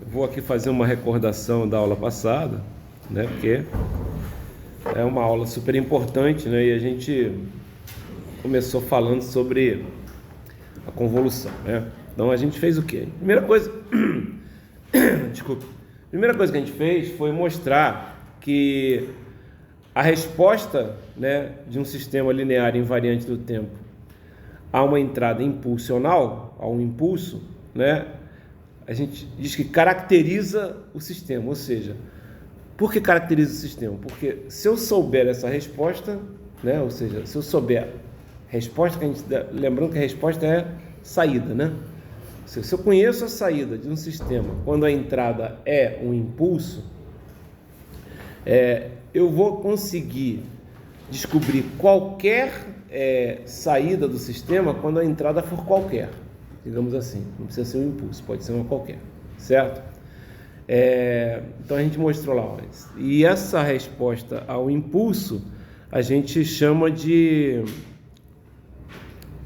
Vou aqui fazer uma recordação da aula passada, né? Porque é uma aula super importante, né? E a gente começou falando sobre a convolução, né? Então a gente fez o quê? Primeira coisa que a gente fez foi mostrar que a resposta, né, de um sistema linear invariante do tempo a uma entrada impulsional, a um impulso, né, a gente diz que caracteriza o sistema. Ou seja, por que caracteriza o sistema? Porque se eu souber essa resposta, né, ou seja, se eu souber resposta, lembrando que a resposta é saída, né? Se eu conheço a saída de um sistema quando a entrada é um impulso, eu vou conseguir descobrir qualquer saída do sistema quando a entrada for qualquer, digamos assim. Não precisa ser um impulso, pode ser uma qualquer, certo? Então a gente mostrou lá, e essa resposta ao impulso a gente chama de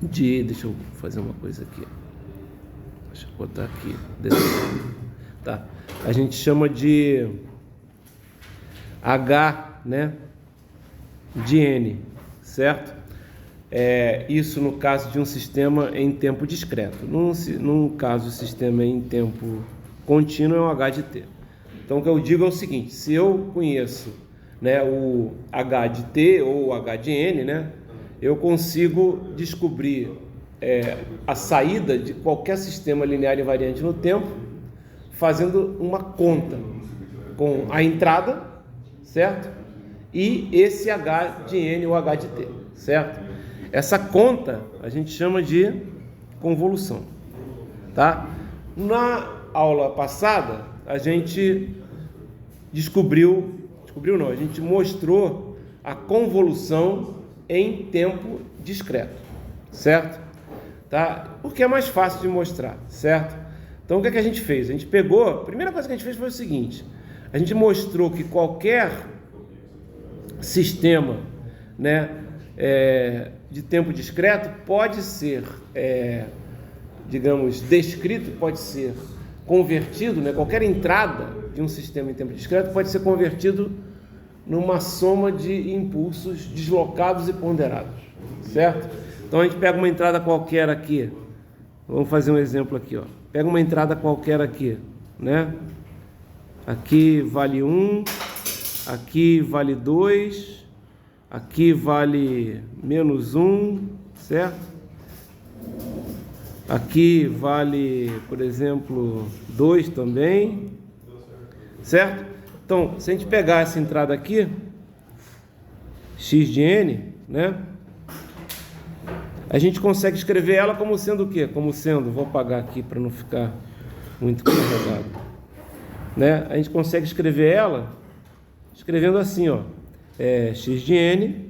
deixa eu fazer uma coisa aqui, deixa eu botar aqui, tá? A gente chama de H, né, de N, certo? Isso no caso de um sistema em tempo discreto. Num caso o sistema em tempo contínuo é um H de T. Então o que eu digo é o seguinte: se eu conheço, né, o H de T ou o H de N, né, eu consigo descobrir a saída de qualquer sistema linear invariante no tempo fazendo uma conta com a entrada, certo? E esse H de N ou H de T, certo? Essa conta a gente chama de convolução, tá? Na aula passada a gente a gente mostrou a convolução em tempo discreto, certo? Tá? Porque é mais fácil de mostrar, certo? Então o que a gente fez? A gente pegou, a primeira coisa que a gente fez foi o seguinte: a gente mostrou que qualquer sistema, né, de tempo discreto pode ser, digamos, descrito, pode ser convertido, né, qualquer entrada de um sistema em tempo discreto pode ser convertido numa soma de impulsos deslocados e ponderados, certo? Então a gente pega uma entrada qualquer aqui, vamos fazer um exemplo aqui, ó. Pega uma entrada qualquer aqui, né? Aqui vale 1, aqui vale 2, aqui vale menos 1, certo? Aqui vale, por exemplo, 2 também, certo? Então, se a gente pegar essa entrada aqui, x de n, né? A gente consegue escrever ela como sendo o quê? Como sendo, vou apagar aqui para não ficar muito carregado, né? A gente consegue escrever ela escrevendo assim, ó, x de n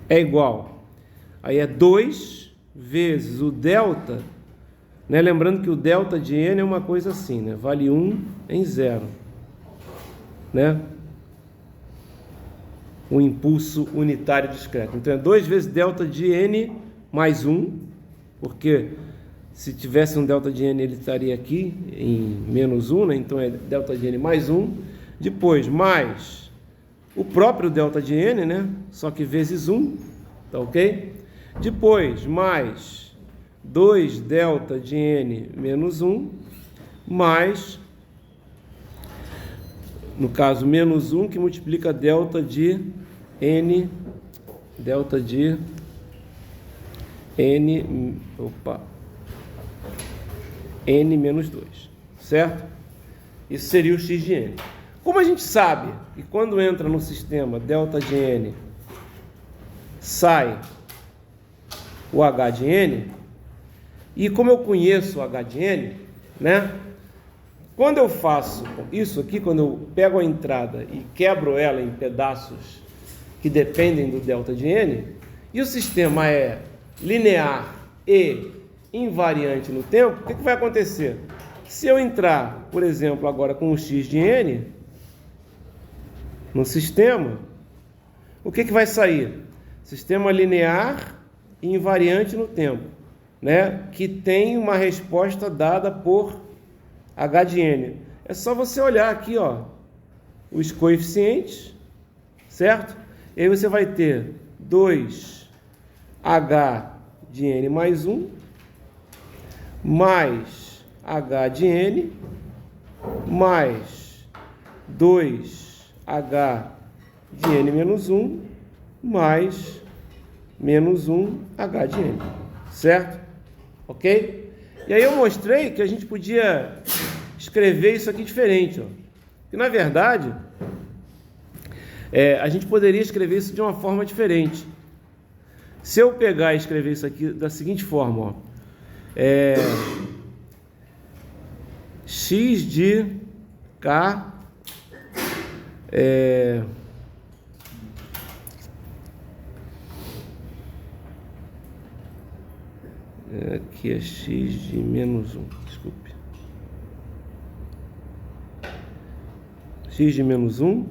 é igual, aí é 2 vezes o delta, né? Lembrando que o delta de n é uma coisa assim, né? Vale 1 em 0, né? Um impulso unitário discreto. Então é 2 vezes delta de n mais 1, porque se tivesse um delta de n ele estaria aqui em menos 1, né? Então é delta de n mais 1, depois mais o próprio delta de n, né? Só que vezes 1, tá ok? Depois mais 2 delta de n menos 1, mais, no caso, menos 1 que multiplica delta de n menos 2, certo? Isso seria o x de n. Como a gente sabe que quando entra no sistema delta de n sai o h de n, e como eu conheço o h de n, né? Quando eu faço isso aqui, quando eu pego a entrada e quebro ela em pedaços que dependem do delta de n, e o sistema é linear e invariante no tempo, o que vai acontecer? Se eu entrar, por exemplo, agora com o x de n no sistema, o que vai sair? Sistema linear e invariante no tempo. né, que tem uma resposta dada por H de N. É só você olhar aqui, ó, os coeficientes, certo? E aí você vai ter 2H de N mais 1, mais H de N, mais 2H de N menos 1, mais menos 1H de N, certo? Ok? E aí eu mostrei que a gente podia escrever isso aqui diferente, ó. E na verdade, a gente poderia escrever isso de uma forma diferente. Se eu pegar e escrever isso aqui da seguinte forma, ó, x de k aqui é x de menos 1, desculpe. X de menos 1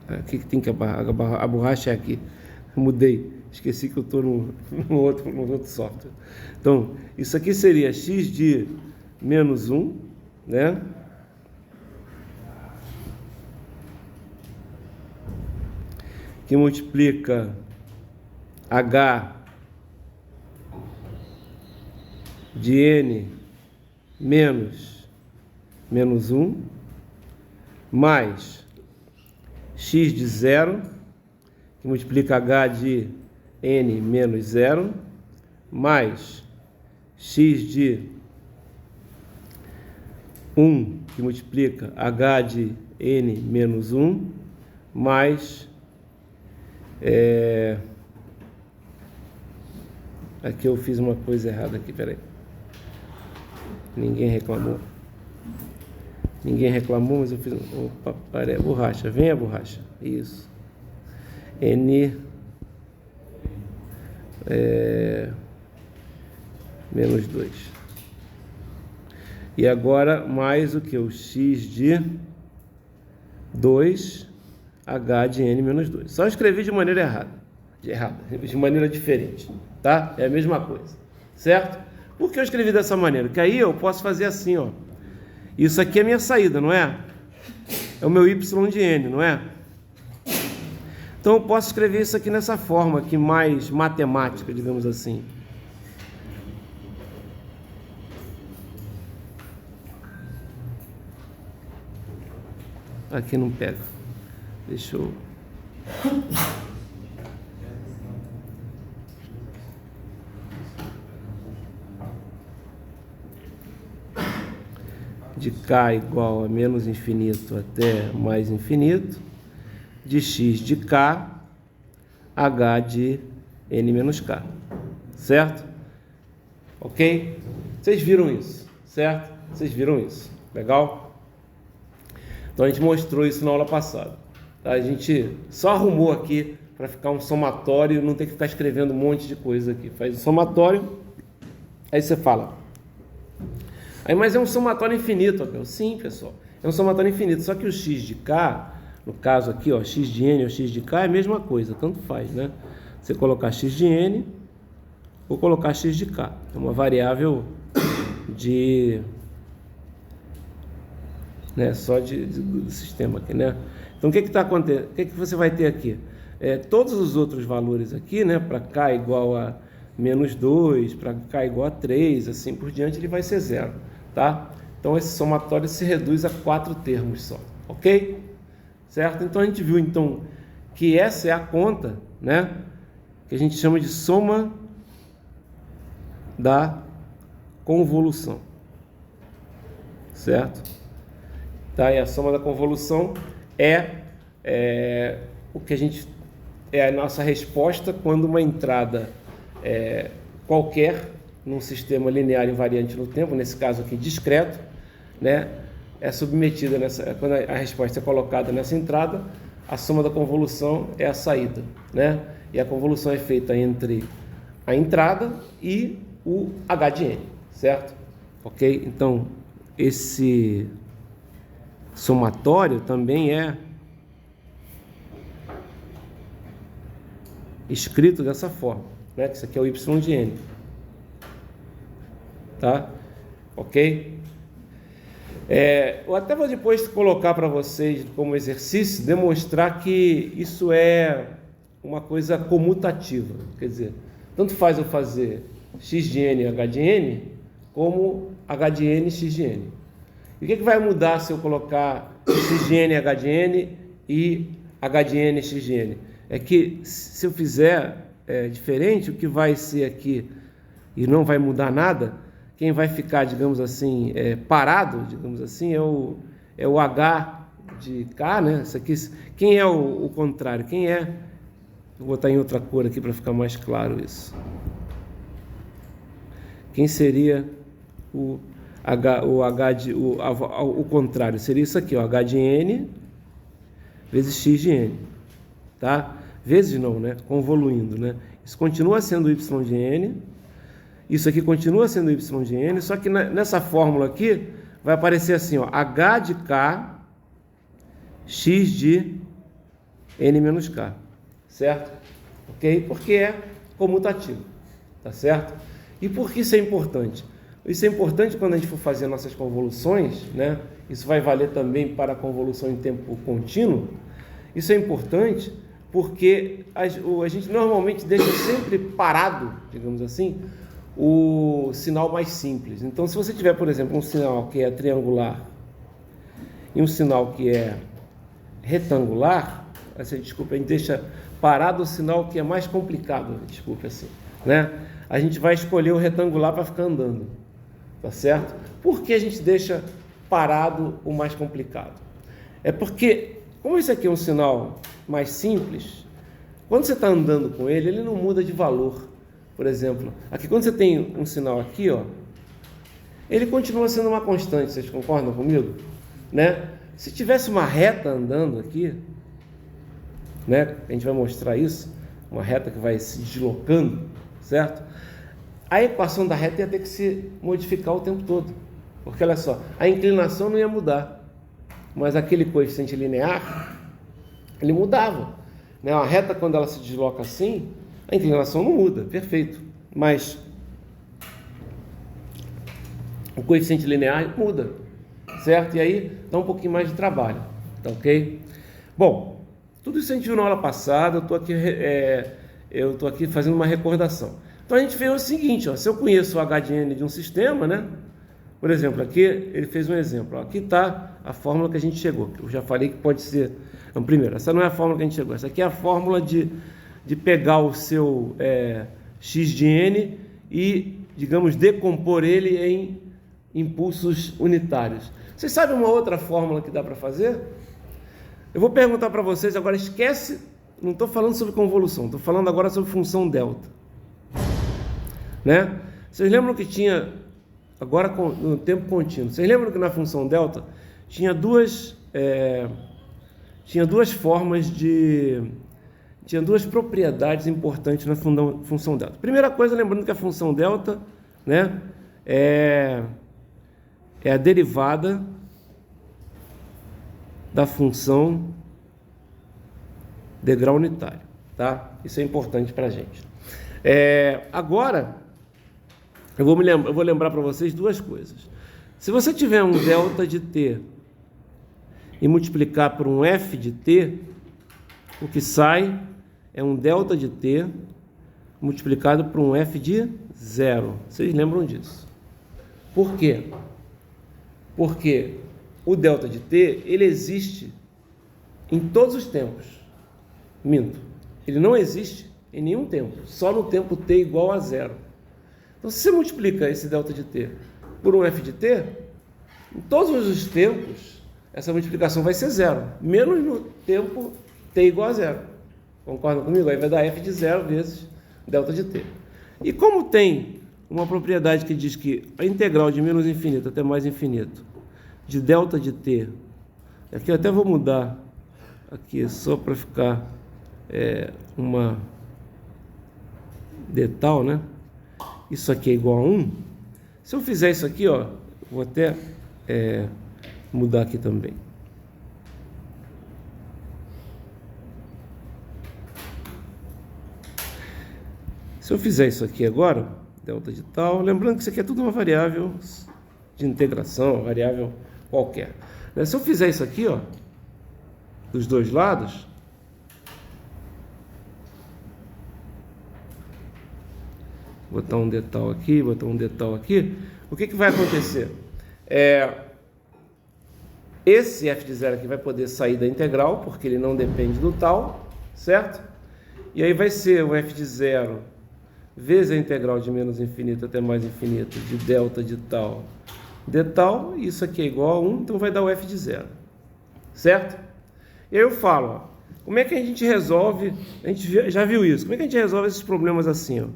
aqui que tem que a borracha é aqui. Mudei, esqueci que eu estou no outro software. Então, isso aqui seria x de menos 1, né? Que multiplica H de N menos 1, mais x de 0, que multiplica H de N menos 0, mais x de 1, que multiplica H de N menos 1, mais... aqui eu fiz uma coisa errada aqui, peraí. Ninguém reclamou, mas eu fiz... Opa, parei, borracha, vem a borracha, isso. N menos 2. E agora mais o que? O x de 2 H de N menos 2. Só escrevi de maneira errada, de maneira diferente, tá? É a mesma coisa, certo? Por que eu escrevi dessa maneira? Que aí eu posso fazer assim, ó. Isso aqui é a minha saída, não é? É o meu y de N, não é? Então eu posso escrever isso aqui nessa forma, aqui mais matemática, digamos assim. Aqui não pega. Deixa eu... de k igual a menos infinito até mais infinito, de x de k, h de n menos k, certo? Ok? Vocês viram isso, certo? Vocês viram isso, legal? Então a gente mostrou isso na aula passada. A gente só arrumou aqui para ficar um somatório, não ter que ficar escrevendo um monte de coisa aqui. Faz o somatório, aí você fala. Aí, mas é um somatório infinito, Abel. Sim, pessoal. É um somatório infinito, só que o x de k, no caso aqui, ó, x de n ou x de k é a mesma coisa, tanto faz, né? Você colocar x de n ou colocar x de k. É uma variável de... né, só do sistema aqui, né? Então, o que está acontecendo? O que você vai ter aqui? Todos os outros valores aqui, né? Para k igual a menos 2, para k igual a 3, assim por diante, ele vai ser zero, tá? Então, esse somatório se reduz a 4 termos só, ok? Certo? Então, a gente viu, então, que essa é a conta, né? Que a gente chama de soma da convolução, certo? Tá? E a soma da convolução é o que a gente... é a nossa resposta quando uma entrada qualquer num sistema linear invariante no tempo, nesse caso aqui discreto, né, é submetida quando a resposta é colocada nessa entrada, a soma da convolução é a saída, né? E a convolução é feita entre a entrada e o H de N, certo? Ok? Então, esse somatório também é escrito dessa forma, né? Isso aqui é o y de n, tá? Ok? Eu até vou depois colocar para vocês como exercício, demonstrar que isso é uma coisa comutativa, quer dizer, tanto faz eu fazer x de n h de n, como h de n x de n. E o que vai mudar se eu colocar x de n h de n e h de n x de n? É que se eu fizer diferente, o que vai ser aqui e não vai mudar nada, quem vai ficar, digamos assim, parado, digamos assim, é o h de k, né? Isso aqui, quem é o contrário? Quem é? Vou botar em outra cor aqui para ficar mais claro isso. Quem seria o contrário? Seria isso aqui, ó, h de n vezes x de n, tá? Vezes não, né? Convoluindo, né? Isso continua sendo y de n, isso aqui continua sendo y de n, só que nessa fórmula aqui vai aparecer assim, ó, h de k, x de n menos k, certo? Ok? Porque é comutativo, tá certo? E por que isso é importante? Isso é importante quando a gente for fazer nossas convoluções, né? Isso vai valer também para a convolução em tempo contínuo. Isso é importante porque a gente normalmente deixa sempre parado, digamos assim, o sinal mais simples. Então, se você tiver, por exemplo, um sinal que é triangular e um sinal que é retangular, desculpa, a gente deixa parado o sinal que é mais complicado, desculpa assim, né? A gente vai escolher o retangular para ficar andando, tá certo? Por que a gente deixa parado o mais complicado? É porque, como esse aqui é um sinal mais simples, quando você está andando com ele, ele não muda de valor. Por exemplo, aqui quando você tem um sinal aqui, ó, ele continua sendo uma constante, vocês concordam comigo? Né? Se tivesse uma reta andando aqui, né, a gente vai mostrar isso, uma reta que vai se deslocando, certo? A equação da reta ia ter que se modificar o tempo todo, porque olha só, a inclinação não ia mudar, mas aquele coeficiente linear, ele mudava, né? A reta, quando ela se desloca assim, a inclinação não muda, perfeito, mas o coeficiente linear muda, certo? E aí dá um pouquinho mais de trabalho, tá ok? Bom, tudo isso a gente viu na aula passada, eu estou aqui fazendo uma recordação. Então a gente fez o seguinte, ó, se eu conheço o h de n de um sistema, né? Por exemplo, aqui ele fez um exemplo, ó, aqui está a fórmula que a gente chegou, que eu já falei que pode ser, então, primeiro, essa não é a fórmula que a gente chegou, essa aqui é a fórmula de pegar o seu x de n e, digamos, decompor ele em impulsos unitários. Vocês sabem uma outra fórmula que dá para fazer? Eu vou perguntar para vocês, agora esquece, não estou falando sobre convolução, estou falando agora sobre função delta. Né? Vocês lembram que tinha, agora no tempo contínuo, vocês lembram que na função delta tinha duas formas tinha duas propriedades importantes na função delta. Primeira coisa, lembrando que a função delta, né, é a derivada da função de grau unitário, tá? Isso é importante para a gente. Agora, eu vou lembrar para vocês duas coisas. Se você tiver um delta de t e multiplicar por um f de t, o que sai é um delta de t multiplicado por um f de zero. Vocês lembram disso? Por quê? Porque o delta de t, ele existe em todos os tempos. Minto. Ele não existe em nenhum tempo, só no tempo t igual a zero. Então, se você multiplica esse delta de t por um f de t, em todos os tempos, essa multiplicação vai ser zero, menos no tempo t igual a zero. Concordam comigo? Aí vai dar f de zero vezes delta de t. E como tem uma propriedade que diz que a integral de menos infinito até mais infinito de delta de t, aqui eu até vou mudar aqui só para ficar uma de tal, né? Isso aqui é igual a 1. Se eu fizer isso aqui, ó, vou até mudar aqui também. Se eu fizer isso aqui agora, delta de tal, lembrando que isso aqui é tudo uma variável de integração, uma variável qualquer. Se eu fizer isso aqui, ó, dos dois lados, botar um detal aqui, botar um detal aqui, o que vai acontecer? Esse f de zero aqui vai poder sair da integral, porque ele não depende do tal, certo? E aí vai ser o f de zero vezes a integral de menos infinito até mais infinito de delta de tal de tal, e isso aqui é igual a 1, então vai dar o f de zero, certo? E aí eu falo, ó, como é que a gente resolve, a gente já viu isso, como é que a gente resolve esses problemas assim, ó,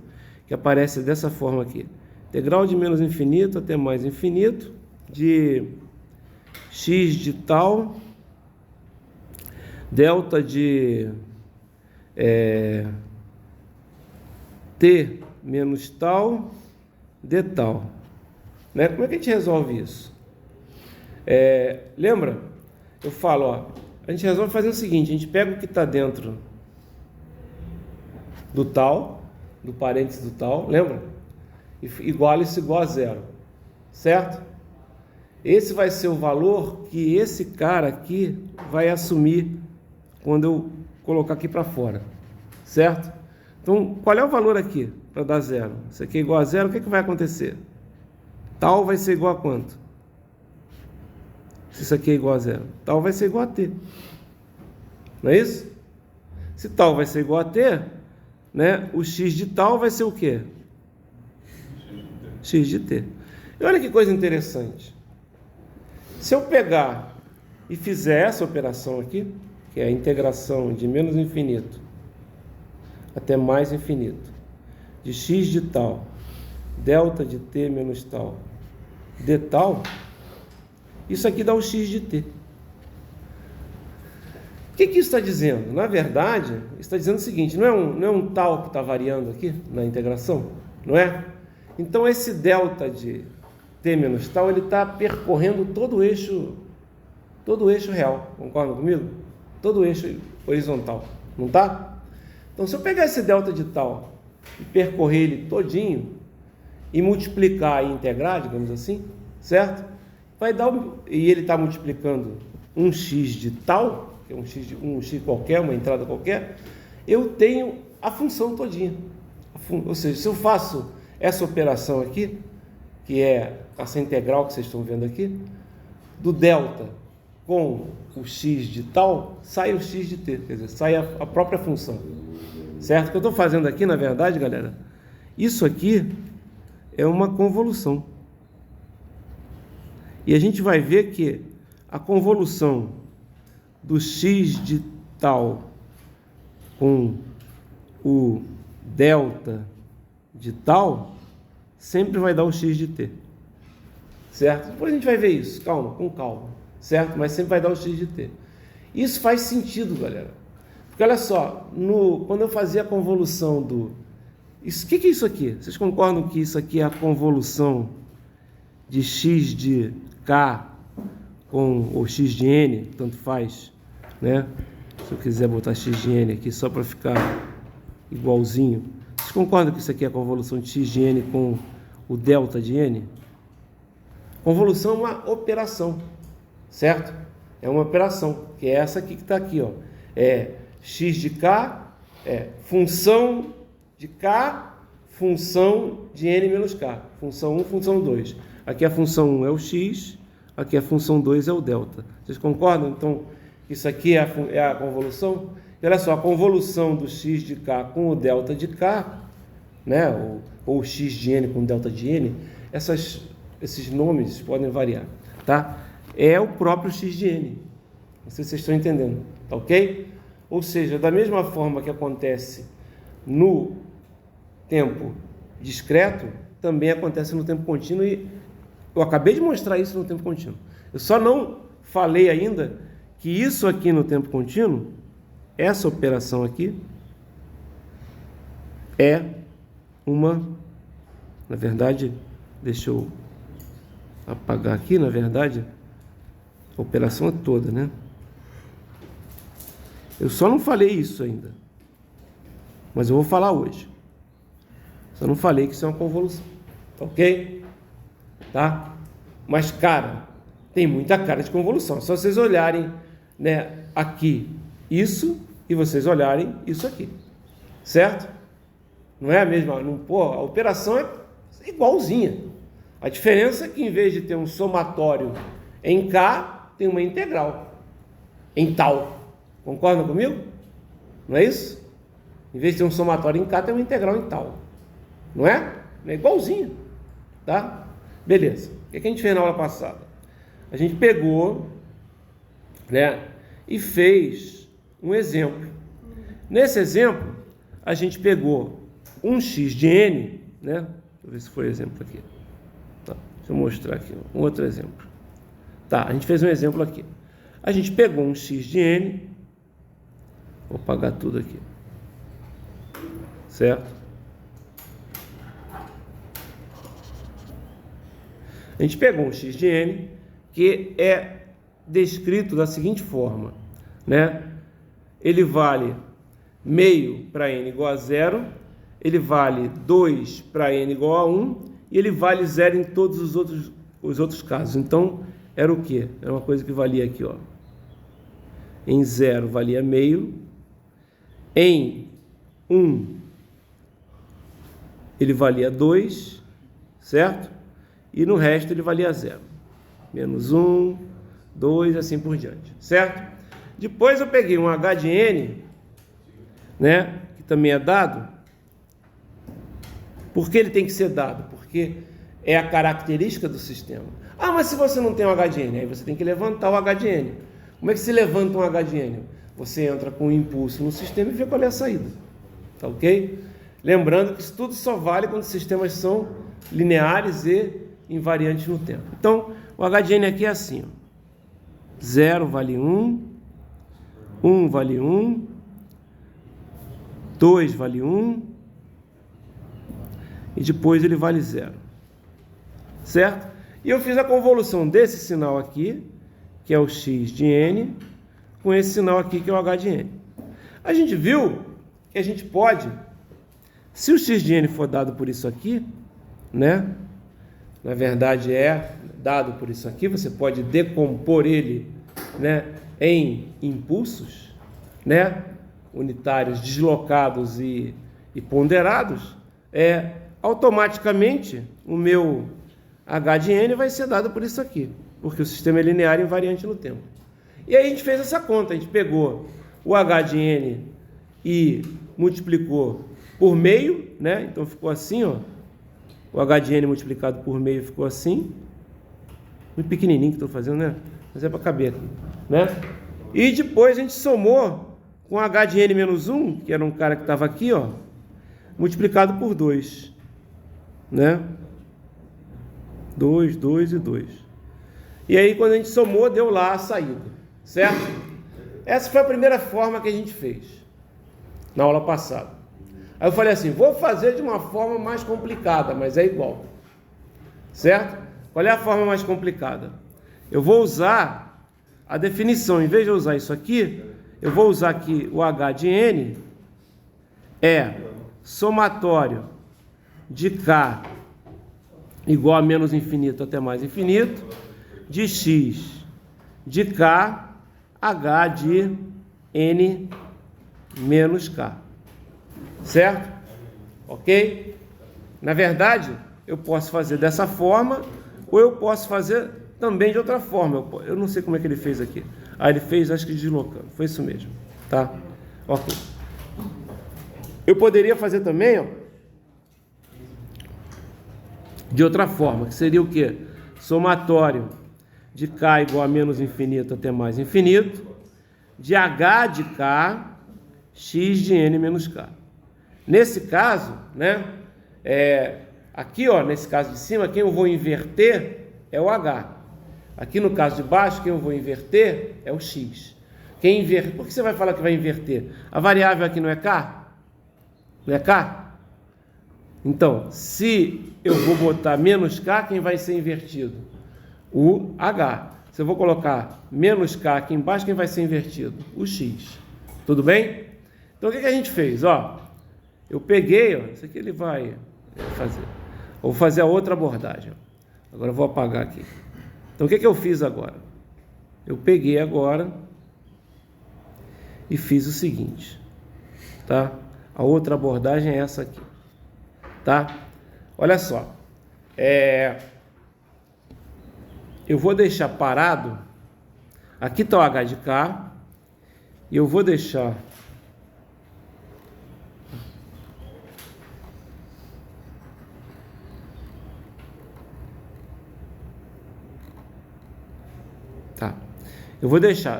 que aparece dessa forma aqui, integral de menos infinito até mais infinito de x de tal, delta de t menos tal de tal, né? Como é que a gente resolve isso? Lembra? Eu falo, ó, a gente resolve fazendo o seguinte, a gente pega o que está dentro do tal, do parênteses do tal, lembra? Iguala isso igual a zero, certo? Esse vai ser o valor que esse cara aqui vai assumir quando eu colocar aqui para fora, certo? Então, qual é o valor aqui para dar zero? Isso aqui é igual a zero, o que vai acontecer? Tal vai ser igual a quanto? Se isso aqui é igual a zero, tal vai ser igual a t. Não é isso? Se tal vai ser igual a t, né, o x de tal vai ser o quê? X de t. E olha que coisa interessante. Se eu pegar e fizer essa operação aqui, que é a integração de menos infinito até mais infinito, de x de tal, delta de t menos tal, de tal, isso aqui dá o x de t. O que isso está dizendo? Na verdade, está dizendo o seguinte, não é um tal que está variando aqui na integração, não é? Então esse delta de t menos tal, ele está percorrendo todo o eixo real, concorda comigo? Todo o eixo horizontal, não está? Então se eu pegar esse delta de tal e percorrer ele todinho e multiplicar e integrar, digamos assim, certo? Vai dar, e ele está multiplicando um x de tal, que é um x qualquer, uma entrada qualquer, eu tenho a função todinha. Ou seja, se eu faço essa operação aqui, que é essa integral que vocês estão vendo aqui, do delta com o x de tal, sai o x de t, quer dizer, sai a própria função, certo? O que eu estou fazendo aqui, na verdade, galera, isso aqui é uma convolução. E a gente vai ver que a convolução do x de tal com o delta de tal sempre vai dar o x de t, certo? Depois a gente vai ver isso, calma, com calma, certo? Mas sempre vai dar o x de t. Isso faz sentido, galera, porque olha só, quando eu fazia a convolução do... O que é isso aqui? Vocês concordam que isso aqui é a convolução de x de k com o x de n, tanto faz, né? Se eu quiser botar x de n aqui só para ficar igualzinho. Vocês concordam que isso aqui é a convolução de x de n com o delta de n? Convolução é uma operação, certo? É uma operação, que é essa aqui que está aqui, ó. É x de k, função de k, função de n menos k. Função 1, função 2. Aqui a função 1 é o x, aqui a função 2 é o delta. Vocês concordam? Então, isso aqui é a convolução? E olha só, a convolução do x de k com o delta de k, né, ou x de n com o delta de n, esses nomes podem variar, tá? É o próprio x de n. Não sei se vocês estão entendendo, tá ok? Ou seja, da mesma forma que acontece no tempo discreto, também acontece no tempo contínuo, e eu acabei de mostrar isso no tempo contínuo. Eu só não falei ainda que isso aqui no tempo contínuo, essa operação aqui, é uma... Na verdade, deixa eu apagar aqui, na verdade, a operação é toda, né? Eu só não falei isso ainda, mas eu vou falar hoje. Só não falei que isso é uma convolução. Ok? Tá? Mas, cara, tem muita cara de convolução. É só vocês olharem, né, aqui isso e vocês olharem isso aqui. Certo? Não é a mesma? Não, pô, a operação é igualzinha. A diferença é que em vez de ter um somatório em K, tem uma integral em tal. Concordam comigo? Não é isso? Em vez de ter um somatório em K, tem uma integral em tal. Não é? É igualzinho. Tá? Beleza. O que a gente fez na aula passada? A gente pegou, né, e fez um exemplo. Nesse exemplo, a gente pegou um x de n, né? Deixa eu ver se foi exemplo aqui. Tá. Deixa eu mostrar aqui um outro exemplo. Tá, a gente fez um exemplo aqui. A gente pegou um x de n. Vou apagar tudo aqui. Certo? A gente pegou um x de n que é descrito da seguinte forma, né? Ele vale meio para n igual a 0, ele vale 2 para n igual a 1 e ele vale 0 em todos os outros casos. Então, era o quê? Era uma coisa que valia aqui, ó. Em 0 valia meio, em 1 ele valia 2, certo? E no resto ele valia 0. Menos 1, 2, assim por diante, certo? Depois eu peguei um h de n, né, que também é dado. Por que ele tem que ser dado? Porque é a característica do sistema. Ah, mas se você não tem um h de n, aí você tem que levantar o h de n. Como é que se levanta um h de n? Você entra com um impulso no sistema e vê qual é a saída. Tá ok? Lembrando que isso tudo só vale quando os sistemas são lineares e invariantes no tempo. Então, o h de n aqui é assim, ó. 0 vale 1, 1 vale 1, 2 vale 1, e depois ele vale 0. Certo? E eu fiz a convolução desse sinal aqui, que é o x de n, com esse sinal aqui, que é o h de n. A gente viu que a gente pode, se o x de n for dado por isso aqui, né? Na verdade é dado por isso aqui, você pode decompor ele, né, em impulsos, né, unitários deslocados e ponderados, automaticamente o meu h de n vai ser dado por isso aqui, porque o sistema é linear e invariante no tempo. E aí a gente fez essa conta, a gente pegou o h de n e multiplicou por meio, né? Então ficou assim, ó. O h de n multiplicado por meio ficou assim. Muito pequenininho que estou fazendo, né? Mas é para caber aqui, né? E depois a gente somou com h de n menos 1, que era um cara que estava aqui, ó, multiplicado por 2, né? 2, 2 e 2. E aí, quando a gente somou, deu lá a saída, certo? Essa foi a primeira forma que a gente fez na aula passada. Aí eu falei assim, vou fazer de uma forma mais complicada, mas é igual, certo? Qual é a forma mais complicada? Eu vou usar a definição, em vez de eu usar isso aqui, eu vou usar aqui o h de n é somatório de k igual a menos infinito até mais infinito, de x de k, h de n menos k. Certo? Ok? Na verdade, eu posso fazer dessa forma, ou eu posso fazer também de outra forma. Eu não sei como é que ele fez aqui. Ah, ele fez, acho que deslocando. Foi isso mesmo. Tá? Ok. Eu poderia fazer também, ó, de outra forma, que seria o quê? Somatório de k igual a menos infinito até mais infinito, de h de k, x de n menos k. Nesse caso, né, aqui, ó, nesse caso de cima, quem eu vou inverter é o h. Aqui no caso de baixo, quem eu vou inverter é o x. Por que você vai falar que vai inverter? A variável aqui não é k? Não é k? Então, se eu vou botar menos k, quem vai ser invertido? O h. Se eu vou colocar menos k aqui embaixo, quem vai ser invertido? O x. Tudo bem? Então, o que a gente fez? Ó, eu peguei, ó, isso aqui ele vai Vou fazer a outra abordagem. Agora eu vou apagar aqui. Então o que eu fiz agora? Eu peguei agora e fiz o seguinte, tá? A outra abordagem é essa aqui, tá? Olha só, eu vou deixar parado, aqui está o H de K, e eu vou deixar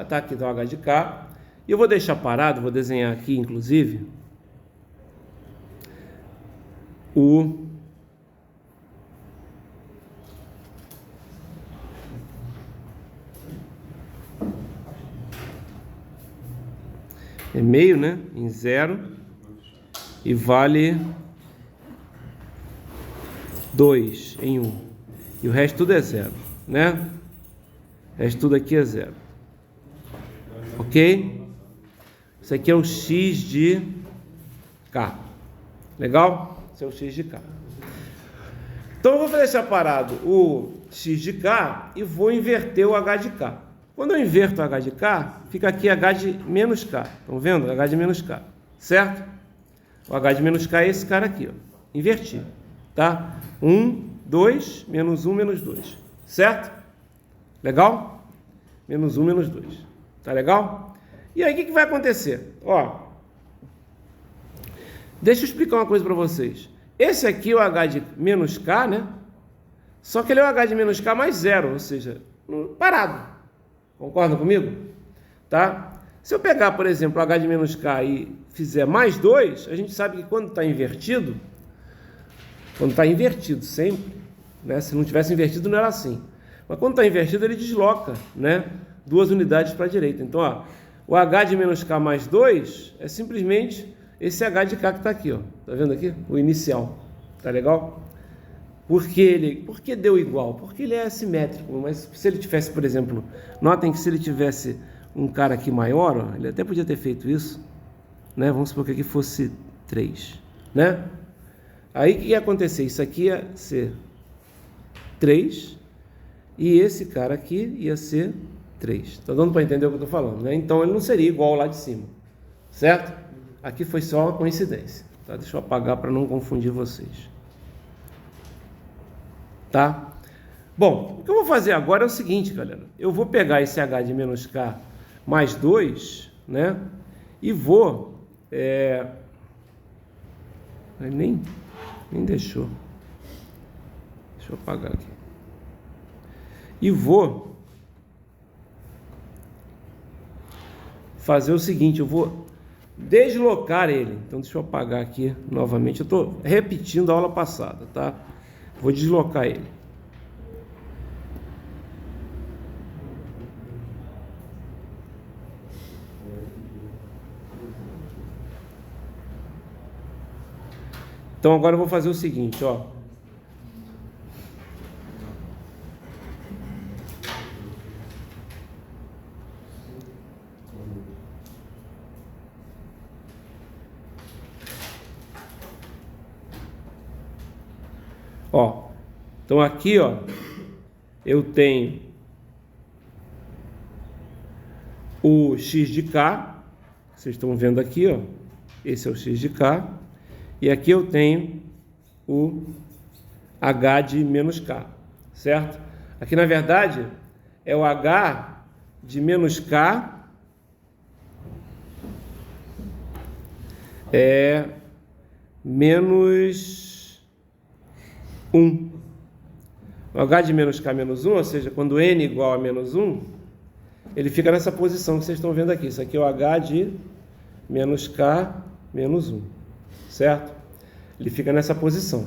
tá aqui do H de K, e eu vou deixar parado, vou desenhar aqui, inclusive, é meio, né, em 0, e vale 2 em 1, e o resto tudo é 0, né? O resto tudo aqui é 0. Ok? Isso aqui é o x de k. Legal? Esse é o x de k. Então eu vou deixar parado o x de k e vou inverter o h de k. Quando eu inverto o h de k, fica aqui h de menos k. Estão vendo? H de menos k. Certo? O h de menos k é esse cara aqui, ó. Inverti. Tá? 1, 2, menos 1, menos 2. Certo? Legal? Menos 1, menos 2. Tá legal? E aí o que vai acontecer? Ó, deixa eu explicar uma coisa para vocês. Esse aqui é o h de menos k, né? Só que ele é o h de menos k mais 0, ou seja, parado. Concordam comigo? Tá? Se eu pegar, por exemplo, o h de menos k e fizer mais 2, a gente sabe que quando está invertido sempre, né? Se não tivesse invertido não era assim. Mas quando está invertido ele desloca, né? 2 unidades para a direita. Então, ó, o h de menos k mais 2 é simplesmente esse h de k que está aqui, ó. Tá vendo aqui? O inicial. Tá legal? Por que deu igual? Porque ele é assimétrico. Mas se ele tivesse, por exemplo, notem que se ele tivesse um cara aqui maior, ó, ele até podia ter feito isso, né? Vamos supor que aqui fosse 3, né? Aí o que ia acontecer? Isso aqui ia ser 3 e esse cara aqui ia ser 3. Tá dando para entender o que eu estou falando, né? Então ele não seria igual lá de cima, certo? Aqui foi só uma coincidência, tá? Deixa eu apagar para não confundir vocês, tá? Bom, o que eu vou fazer agora é o seguinte, galera. Eu vou pegar esse h de menos k mais 2, né? E vou... Nem deixou. Deixa eu apagar aqui. E vou fazer o seguinte, eu vou deslocar ele. Então deixa eu apagar aqui novamente. Eu estou repetindo a aula passada, tá? Vou deslocar ele. Então agora eu vou fazer o seguinte, ó. Ó, então aqui, ó, eu tenho o x de k, vocês estão vendo aqui, ó, esse é o x de k, e aqui eu tenho o h de menos k, certo? Aqui, na verdade, é o h de menos k menos 1. O h de menos k menos 1, ou seja, quando n igual a menos 1, ele fica nessa posição que vocês estão vendo aqui. Isso aqui é o h de menos k menos 1, certo? Ele fica nessa posição,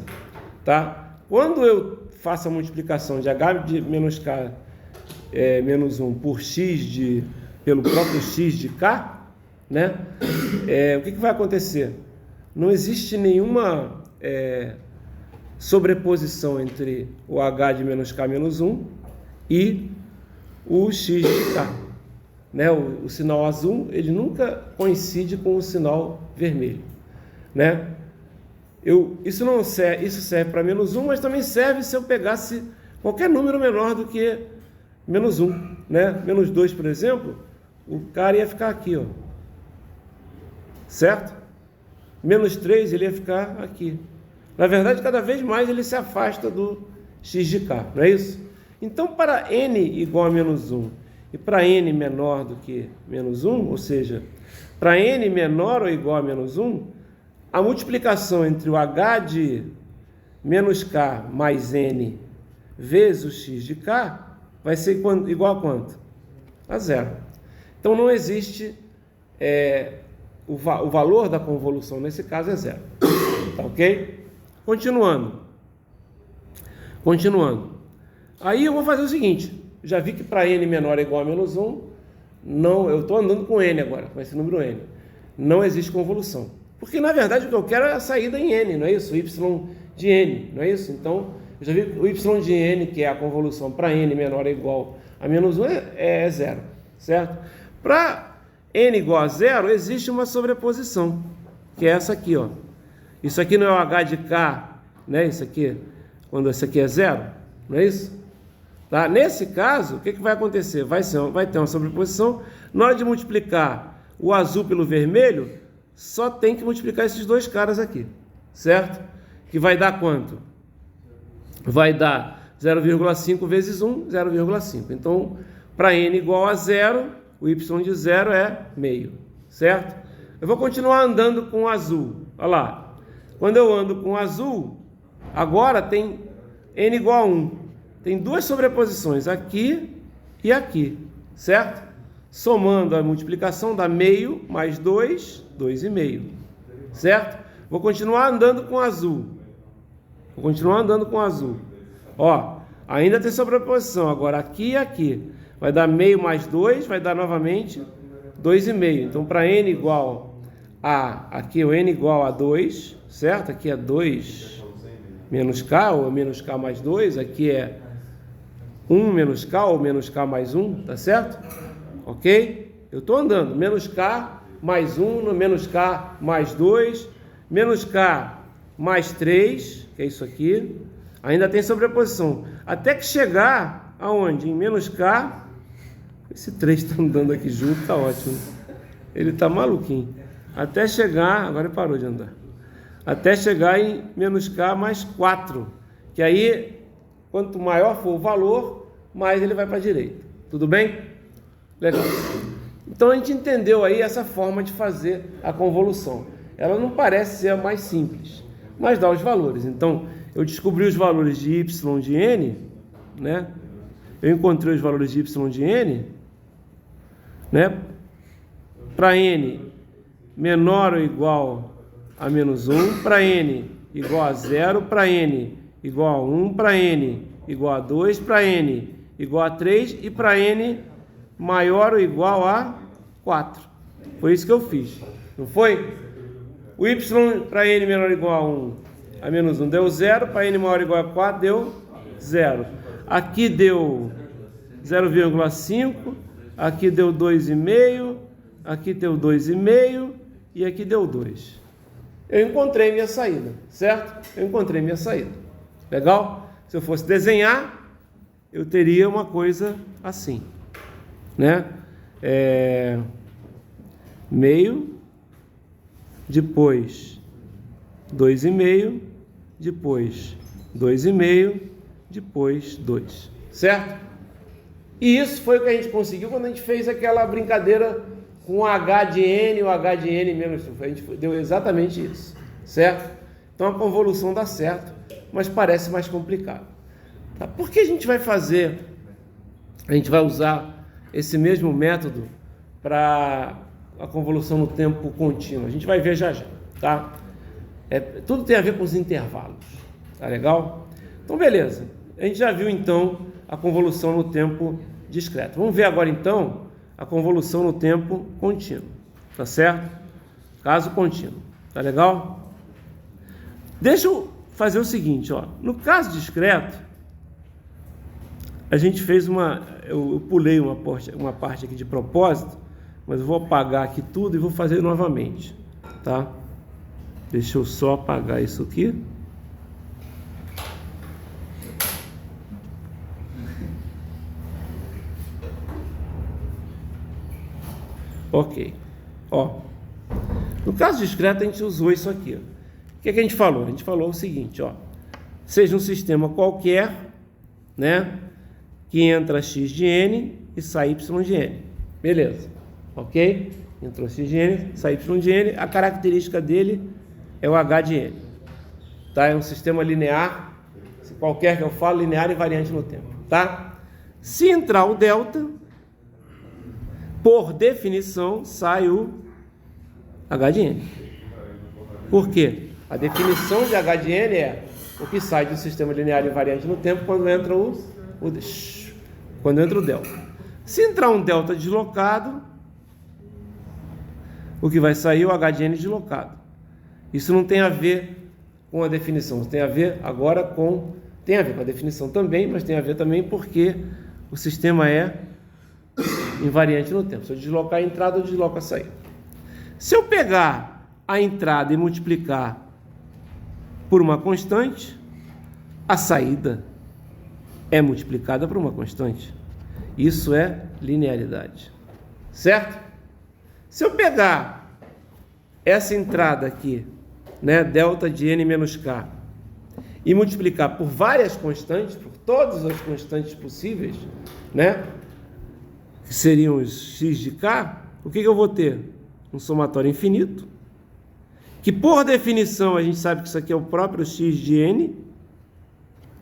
tá? Quando eu faço a multiplicação de h de menos k menos 1 por pelo próprio x de k, né? O que vai acontecer? Não existe nenhuma sobreposição entre o h de menos k menos 1 e o x de k, né? O sinal azul ele nunca coincide com o sinal vermelho, né? Isso não serve, isso serve para menos 1, mas também serve se eu pegasse qualquer número menor do que menos 1, né? Menos 2, por exemplo, o cara ia ficar aqui, ó. Certo? Menos 3, ele ia ficar aqui. Na verdade, cada vez mais ele se afasta do x de k, não é isso? Então, para n igual a menos 1 e para n menor do que menos 1, ou seja, para n menor ou igual a menos 1, a multiplicação entre o h de menos k mais n vezes o x de k vai ser igual a quanto? A zero. Então não existe, o valor da convolução nesse caso é zero. Tá ok? Continuando. Aí eu vou fazer o seguinte, já vi que para n menor ou igual a menos 1, eu estou andando com n agora, com esse número n. Não existe convolução. Porque na verdade o que eu quero é a saída em n, não é isso? O y de n, não é isso? Então, eu já vi que o y de n, que é a convolução para n menor ou igual a menos 1, é zero, certo? Para n igual a zero, existe uma sobreposição, que é essa aqui, ó. Isso aqui não é o h de k, né? Isso aqui, quando esse aqui é zero, não é isso? Tá? Nesse caso, o que vai acontecer? Vai ter uma sobreposição. Na hora de multiplicar o azul pelo vermelho, só tem que multiplicar esses dois caras aqui, certo? Que vai dar quanto? Vai dar 0,5 vezes 1, 0,5. Então, para n igual a zero, o y de zero é meio, certo? Eu vou continuar andando com o azul. Olha lá. Quando eu ando com o azul, agora tem n igual a 1. Tem duas sobreposições, aqui e aqui, certo? Somando a multiplicação dá meio mais 2, 2,5, certo? Vou continuar andando com azul. Ó, ainda tem sobreposição, agora aqui e aqui. Vai dar meio mais 2, vai dar novamente 2,5. Então, para n igual a... Aqui o n igual a 2, certo? Aqui é 2 menos k, ou menos k mais 2. Aqui é 1 menos k, ou menos k mais 1, tá certo? Ok? Eu estou andando. Menos k mais 1, menos k mais 2, menos k mais 3, que é isso aqui. Ainda tem sobreposição. Até que chegar aonde? Em menos k. Esse 3 está andando aqui junto, tá ótimo. Ele está maluquinho. Até chegar, agora ele parou de andar. Até chegar em menos k mais 4. Que aí, quanto maior for o valor, mais ele vai para a direita. Tudo bem? Legal. Então a gente entendeu aí essa forma de fazer a convolução. Ela não parece ser a mais simples, mas dá os valores. Então, eu descobri os valores de y de n, né? Eu encontrei os valores de y de n, né? Para n menor ou igual a menos 1, para n igual a 0, para n igual a 1, para n igual a 2, para n igual a 3 e para n maior ou igual a 4. Foi isso que eu fiz, não foi? O y para n menor ou igual a 1, a menos 1 deu 0, para n maior ou igual a 4 deu 0. Aqui deu 0,5, aqui deu 2,5, aqui deu 2,5 e aqui deu 2. Eu encontrei minha saída, certo? Eu encontrei minha saída. Legal? Se eu fosse desenhar, eu teria uma coisa assim, né? Meio, depois 2,5, depois 2,5, depois 2, certo? E isso foi o que a gente conseguiu quando a gente fez aquela brincadeira com o h de n e o h de n menos 1. A gente deu exatamente isso, certo? Então a convolução dá certo, mas parece mais complicado. Tá? Por que a gente vai fazer, a gente vai usar esse mesmo método para a convolução no tempo contínuo? A gente vai ver já já, tá? Tudo tem a ver com os intervalos, tá legal? Então beleza, a gente já viu então a convolução no tempo discreto. Vamos ver agora então a convolução no tempo contínuo, tá certo? Caso contínuo, tá legal? Deixa eu fazer o seguinte, ó. No caso discreto, a gente fez eu pulei uma parte aqui de propósito, mas eu vou apagar aqui tudo e vou fazer novamente, tá? Deixa eu só apagar isso aqui. Ok. Ó, no caso discreto a gente usou isso aqui. O que a gente falou? A gente falou o seguinte, ó. Seja um sistema qualquer, né, que entra x de n e sai y de n. Beleza. Ok? Entrou x de n, sai y de n. A característica dele é o h de n. Tá? É um sistema linear, qualquer que eu falo, linear e variante no tempo. Tá? Se entrar o delta, por definição, sai o h de n. Por quê? A definição de h de n é o que sai do sistema linear e variante no tempo quando entra quando entra o delta. Se entrar um delta deslocado, o que vai sair é o h de n deslocado. Isso não tem a ver com a definição, tem a ver agora com... Tem a ver com a definição também, mas tem a ver também porque o sistema é invariante no tempo. Se eu deslocar a entrada, eu desloco a saída. Se eu pegar a entrada e multiplicar por uma constante, a saída é multiplicada por uma constante. Isso é linearidade. Certo? Se eu pegar essa entrada aqui, né, delta de n menos k, e multiplicar por várias constantes, por todas as constantes possíveis, né, que seriam os x de k, o que eu vou ter? Um somatório infinito, que por definição a gente sabe que isso aqui é o próprio x de n,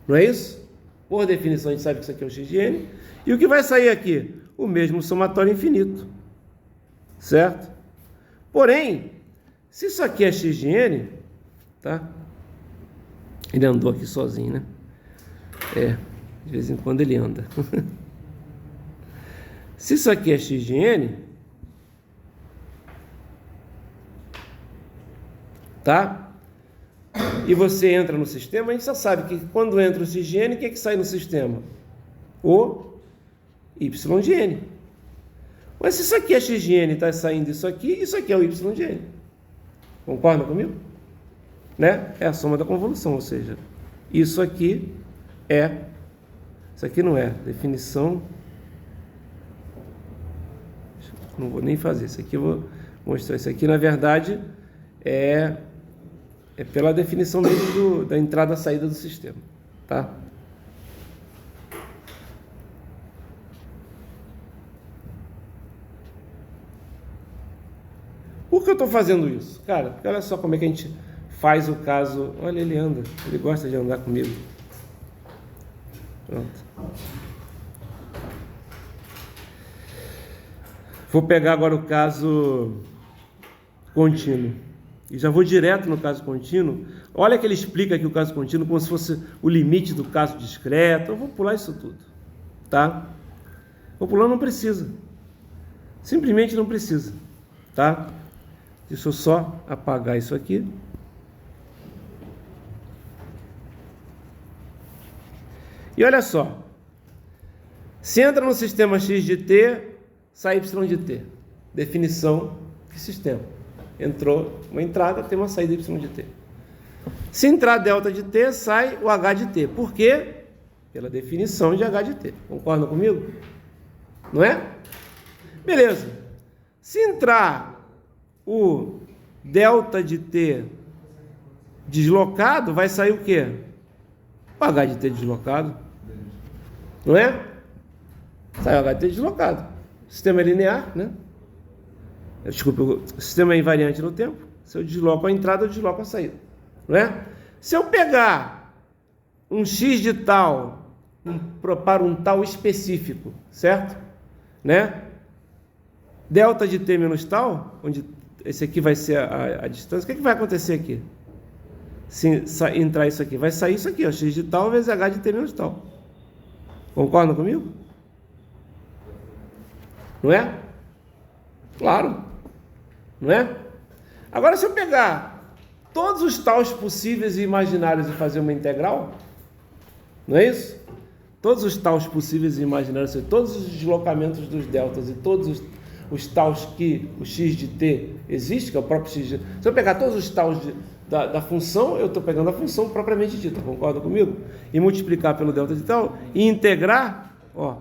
não é isso? Por definição a gente sabe que isso aqui é o x de n, e o que vai sair aqui? O mesmo somatório infinito, certo? Porém, se isso aqui é x de n, tá? Ele andou aqui sozinho, né? De vez em quando ele anda. Se isso aqui é x de n, tá? E você entra no sistema, a gente já sabe que quando entra o x de n, o que é que sai no sistema? O y de n. Mas se isso aqui é x de n e está saindo isso aqui é o y de n. Concorda comigo? Né? É a soma da convolução, ou seja, isso aqui não é definição. Não vou nem fazer isso aqui, eu vou mostrar isso aqui. Na verdade, é pela definição mesmo da entrada e saída do sistema, tá? Por que eu estou fazendo isso? Cara, porque olha só como é que a gente faz o caso. Olha, ele anda, ele gosta de andar comigo. Pronto. Vou pegar agora o caso contínuo. E já vou direto no caso contínuo. Olha que ele explica aqui o caso contínuo como se fosse o limite do caso discreto. Eu vou pular isso tudo, tá? Vou pular, não precisa. Simplesmente não precisa, tá? Deixa eu só apagar isso aqui. E olha só. Se entra no sistema x de t, sai y de t. Definição de sistema. Entrou uma entrada, tem uma saída y de t. Se entrar delta de t, sai o h de t. Por quê? Pela definição de h de t. Concordam comigo? Não é? Beleza. Se entrar o delta de t deslocado, vai sair o quê? O h de t deslocado. Não é? Sai o h de t deslocado. O sistema é linear, né? Desculpa, o sistema é invariante no tempo. Se eu desloco a entrada, eu desloco a saída. Não é? Se eu pegar um x de tal para um tal específico, certo? Né? Delta de t menos tal, onde esse aqui vai ser a distância, o que vai acontecer aqui? Se entrar isso aqui, vai sair isso aqui, ó, x de tal vezes h de t menos tal. Concordam comigo? Não é? Claro. Não é? Agora, se eu pegar todos os taus possíveis e imaginários e fazer uma integral, não é isso? Todos os taus possíveis e imaginários, todos os deslocamentos dos deltas e todos os taus que o x de t existe, que é o próprio x de... Se eu pegar todos os taus da função, eu estou pegando a função propriamente dita, concorda comigo? E multiplicar pelo delta de tal, e integrar, ó.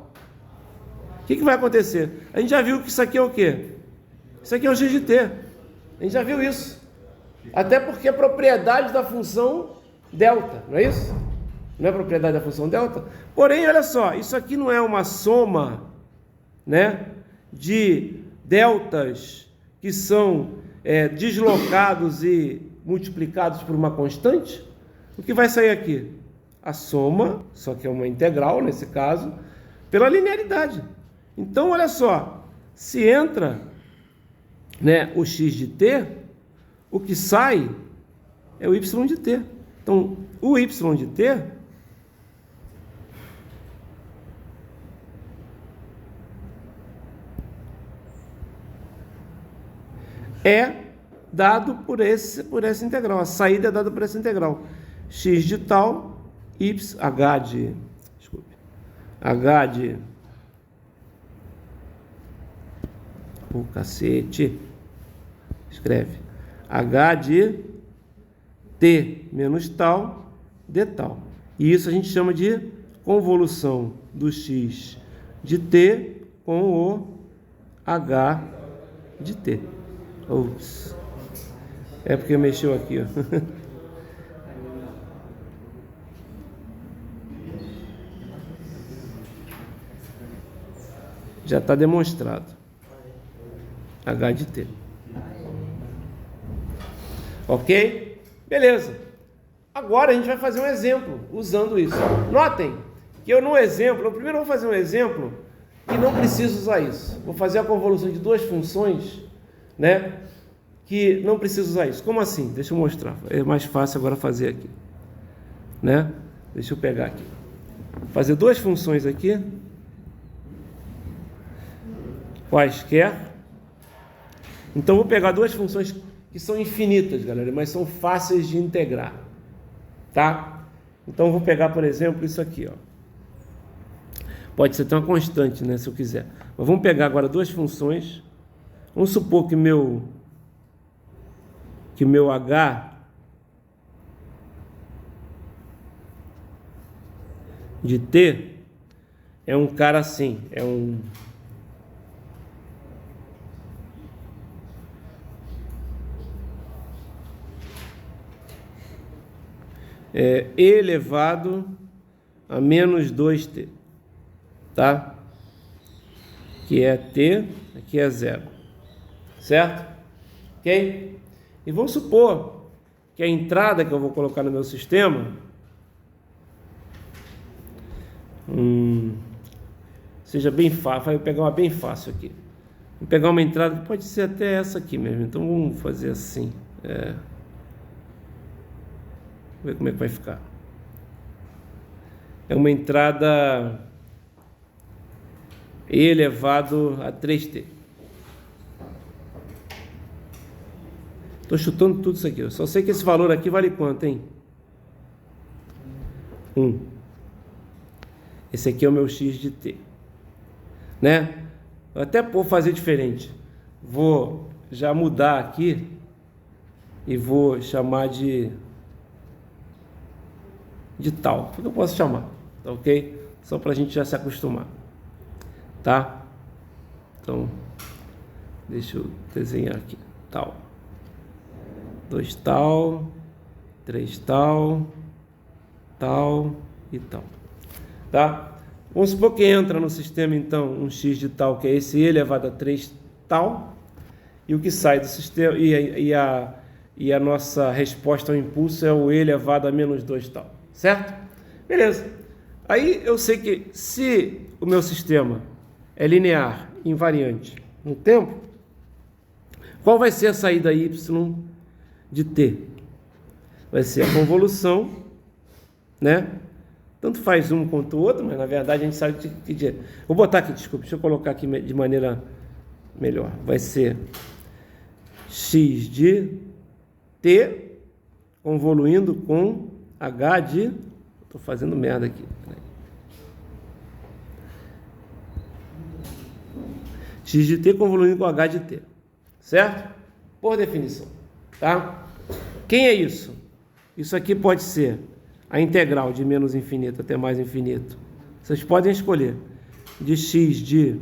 O que vai acontecer? A gente já viu que isso aqui é o quê? Isso aqui é o x de t. A gente já viu isso. Até porque é propriedade da função delta, não é isso? Não é propriedade da função delta? Porém, olha só, isso aqui não é uma soma, né, de deltas que são deslocados e multiplicados por uma constante? O que vai sair aqui? A soma, só que é uma integral nesse caso, pela linearidade. Então, olha só, se entra, né, o x de t, o que sai é o y de t. Então, o y de t é dado por essa integral. A saída é dada por essa integral. X de tal, H de o cacete. Escreve. H de t menos tal, de tal. E isso a gente chama de convolução do x de t com o h de t. Ups. É porque mexeu aqui, ó. Já está demonstrado. H de t. Ok? Beleza. Agora a gente vai fazer um exemplo usando isso. Notem que eu no exemplo, eu primeiro vou fazer um exemplo que não preciso usar isso. Vou fazer a convolução de duas funções, né, que não preciso usar isso. Como assim? Deixa eu mostrar. É mais fácil agora fazer aqui, né? Deixa eu pegar aqui. Fazer duas funções aqui, quaisquer. Então vou pegar duas funções que são infinitas, galera, mas são fáceis de integrar, tá? Então vou pegar, por exemplo, isso aqui, ó. Pode ser até uma constante, né, se eu quiser. Mas vamos pegar agora duas funções. Vamos supor que meu h de t é um cara assim, e elevado a menos 2t, tá? Que é t, aqui é 0, certo? Ok? E vamos supor que a entrada que eu vou colocar no meu sistema seja bem fácil. Vou pegar uma bem fácil aqui. Vou pegar uma entrada que pode ser até essa aqui mesmo. Então vamos fazer assim. Vamos ver como é que vai ficar. É uma entrada e elevado a 3t. Estou chutando tudo isso aqui. Eu só sei que esse valor aqui vale quanto, hein? 1. Esse aqui é o meu x de t, né? Eu até vou fazer diferente. Vou já mudar aqui e vou chamar de tal. O que eu posso chamar? Tá ok? Só para a gente já se acostumar, tá? Então, deixa eu desenhar aqui. Tal. 2 tal, 3 tal, tal e tal, tá? Vamos supor que entra no sistema, então, um x de tal, que é esse e elevado a 3 tal, e o que sai do sistema, e a nossa resposta ao impulso é o e elevado a menos 2 tal, certo? Beleza. Aí eu sei que se o meu sistema é linear, invariante no tempo, qual vai ser a saída y de t? Vai ser a convolução, né? Tanto faz um quanto o outro, mas na verdade a gente sabe que dia. Vou botar aqui, desculpa, deixa eu colocar aqui de maneira melhor. Vai ser x de t convoluindo com h de... Estou fazendo merda aqui. X de t convoluindo com h de t, certo? Por definição, tá? Quem é isso? Isso aqui pode ser a integral de menos infinito até mais infinito. Vocês podem escolher de x de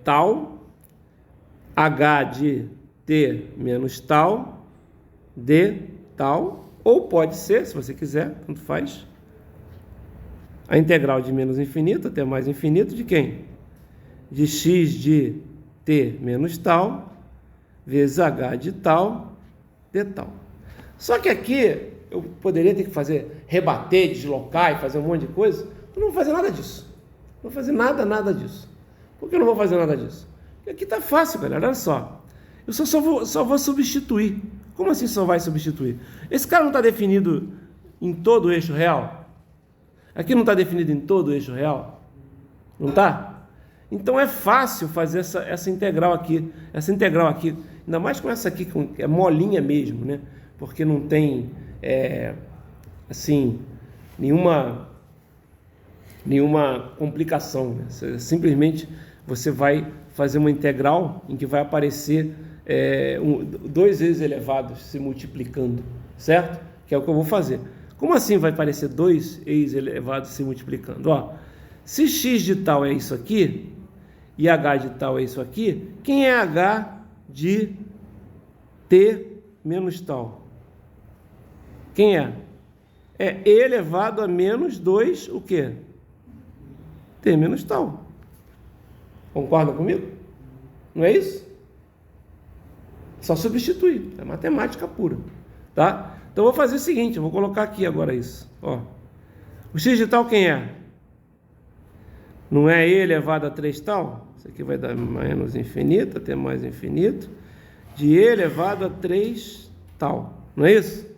tal, h de t menos tal, d tal, ou pode ser, se você quiser, tanto faz, a integral de menos infinito até mais infinito de quem? De x de t menos tal, vezes h de tal, d tal. Só que aqui eu poderia ter que rebater, deslocar e fazer um monte de coisa. Eu não vou fazer nada disso. Não vou fazer nada disso. Por que eu não vou fazer nada disso? Porque aqui está fácil, galera. Olha só. Eu só vou substituir. Como assim só vai substituir? Esse cara não está definido em todo o eixo real? Aqui não está definido em todo o eixo real? Não está? Então é fácil fazer essa integral aqui. Essa integral aqui, ainda mais com essa aqui, que é molinha mesmo, né? Porque não tem, assim, nenhuma complicação, né? Simplesmente você vai fazer uma integral em que vai aparecer 2e elevados se multiplicando, certo? Que é o que eu vou fazer. Como assim vai aparecer 2e elevados se multiplicando? Ó, se x de tal é isso aqui e h de tal é isso aqui, quem é h de t menos tal? Quem é? É e elevado a menos 2, o quê? T menos tal. Concordam comigo? Não é isso? Só substituir. É matemática pura. Tá? Então, eu vou fazer o seguinte, eu vou colocar aqui agora isso. Ó. O x de tal quem é? Não é e elevado a 3 tal? Isso aqui vai dar menos infinito, até mais infinito. De e elevado a 3 tal. Não é isso?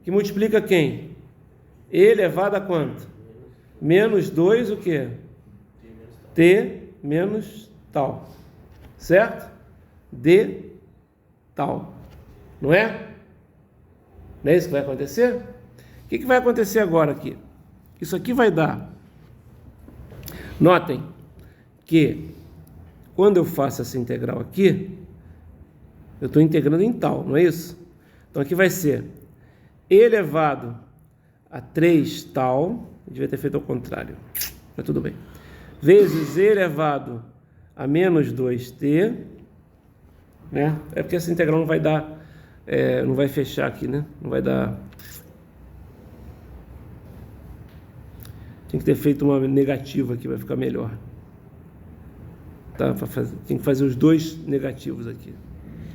Que multiplica quem? E elevado a quanto? Menos 2 o quê? T menos tal. Certo? D tal. Não é? Não é isso que vai acontecer? O que vai acontecer agora aqui? Isso aqui vai dar. Notem que quando eu faço essa integral aqui, eu estou integrando em tal, não é isso? Então aqui vai ser e elevado a 3 tal, eu devia ter feito ao contrário, mas tudo bem, vezes e elevado a menos 2t, né? É porque essa integral não vai dar, não vai fechar aqui, né? Não vai dar. Tem que ter feito uma negativa aqui, vai ficar melhor. Tá? Tem que fazer os dois negativos aqui,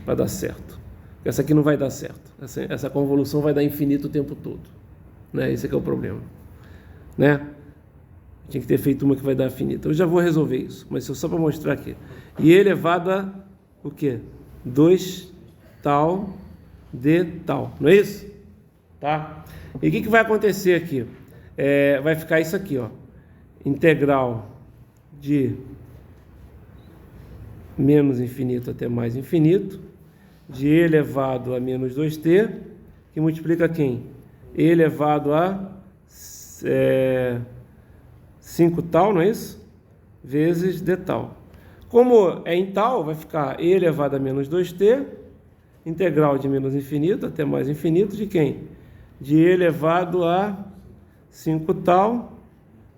para dar certo. Essa aqui não vai dar certo. Essa convolução vai dar infinito o tempo todo. Né? Esse aqui é o problema. Né? Tinha que ter feito uma que vai dar infinito. Eu já vou resolver isso, mas só para mostrar aqui. E elevado a o quê? 2 tal, d tal. Não é isso? Tá? E o que vai acontecer aqui? Vai ficar isso aqui, ó. Integral de menos infinito até mais infinito, de e elevado a menos 2t, que multiplica quem? E elevado a 5 tal, não é isso? Vezes d tal. Como é em tal, vai ficar e elevado a menos 2t, integral de menos infinito até mais infinito, de quem? De e elevado a 5 tal,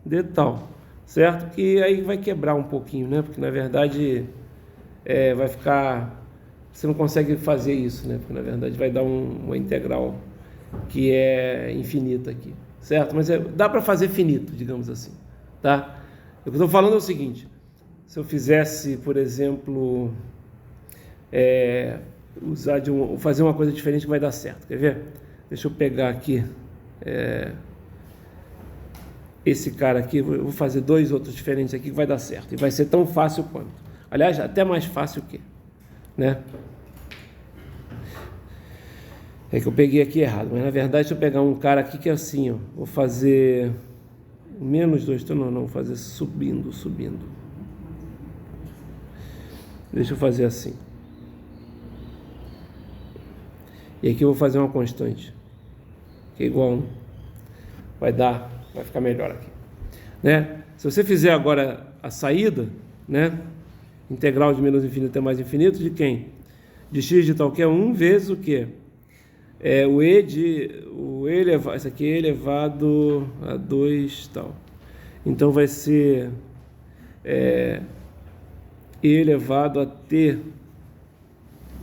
d tal. Certo? Que aí vai quebrar um pouquinho, né? Porque, na verdade, vai ficar... Você não consegue fazer isso, né? Porque, na verdade, vai dar uma integral que é infinita aqui. Certo? Mas dá para fazer finito, digamos assim. Tá? O que eu estou falando é o seguinte. Se eu fizesse, por exemplo, fazer uma coisa diferente que vai dar certo. Quer ver? Deixa eu pegar aqui esse cara aqui. Eu vou fazer 2 outros diferentes aqui que vai dar certo. E vai ser tão fácil quanto. Aliás, até mais fácil que... Né? É que eu peguei aqui errado. Mas, na verdade, se eu pegar um cara aqui que é assim, ó. Vou fazer... Menos 2, não, vou fazer subindo. Deixa eu fazer assim. E aqui eu vou fazer uma constante, que é igual a 1. Vai ficar melhor aqui. Né? Se você fizer agora a saída, né? Integral de menos infinito até mais infinito, de quem? de x de tal que é 1 vezes o quê? O e elevado, isso aqui é elevado a 2 tal. Então vai ser e elevado a t